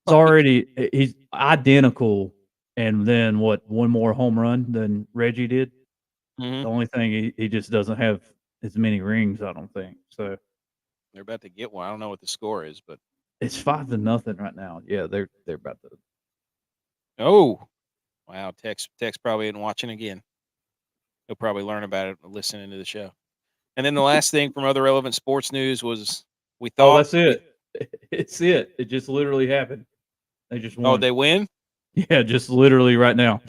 It's already he's identical, and then one more home run than Reggie did. Mm-hmm. The only thing he just doesn't have as many rings, I don't think. So they're about to get one. I don't know what the score is, but it's 5-0 right now. Yeah, they're about to. Oh, wow! Tex probably isn't watching again. He'll probably learn about it listening to the show. And then the last thing from other relevant sports news was we thought. Oh, that's it. It's it. It just literally happened. They just won. Oh, they win? Yeah, just literally right now.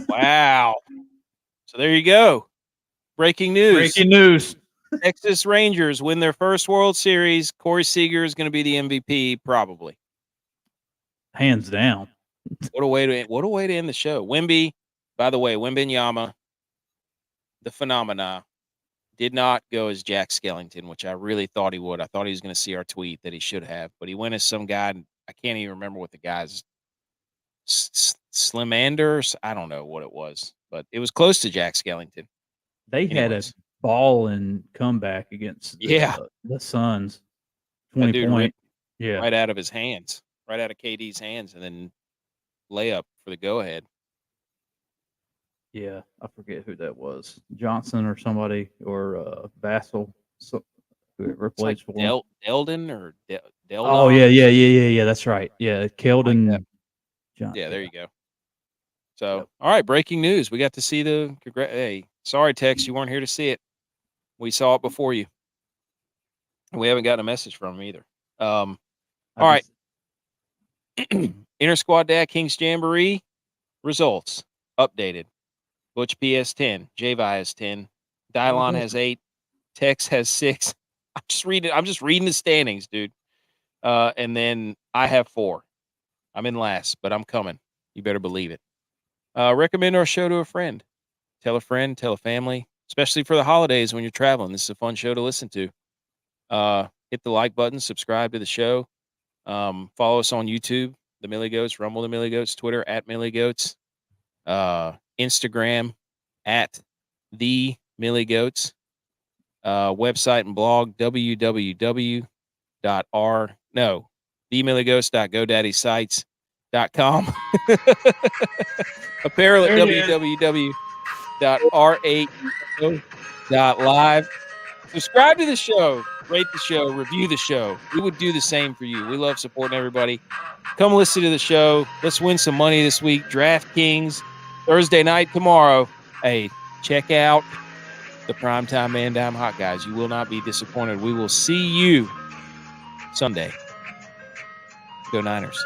Wow. So there you go. Breaking news. Breaking news. Texas Rangers win their first World Series. Corey Seager is going to be the MVP, probably. Hands down. What a way to end the show. Wemby By the way, Wembanyama, the phenomena, did not go as Jack Skellington, which I really thought he would. I thought he was going to see our tweet that he should have, but he went as some guy. I can't even remember what the guy's Slimanders. I don't know what it was, but it was close to Jack Skellington. They had a Anyways. ball and comeback against the Suns. 20 That dude point. ripped Yeah. right out of his hands, right out of KD's hands, and then layup for the go-ahead. Yeah, I forget who that was. Johnson or somebody or Vassell, so whoever It's plays like for him. Deldon or Deldon. Oh yeah. That's right. Yeah, Keldon. that. John, Yeah, there you go. So, Yep. all right, breaking news. We got to see hey, sorry, Tex, you weren't here to see it. We saw it before you. We haven't gotten a message from him either. All right. Inter Squad Dad Kings Jamboree results updated. Butch P has 10. Javi has 10. Dylon has 8. Tex has 6. I'm just reading the standings, dude. And then I have 4. I'm in last, but I'm coming. You better believe it. Recommend our show to a friend. Tell a friend, tell a family, especially for the holidays when you're traveling. This is a fun show to listen to. Hit the like button, subscribe to the show. Follow us on YouTube, The Millie Goats, Rumble The Millie Goats, Twitter @MillieGoats, Instagram @The Millie Goats, website and blog themillieghosts.godaddysites.com. Apparel at www.r8.live. Subscribe to the show, rate the show, review the show. We would do the same for you. We love supporting everybody. Come listen to the show. Let's win some money this week. DraftKings Thursday night tomorrow. Hey, check out the Primetime Man Dime Hot Guys. You will not be disappointed. We will see you Sunday. Go Niners.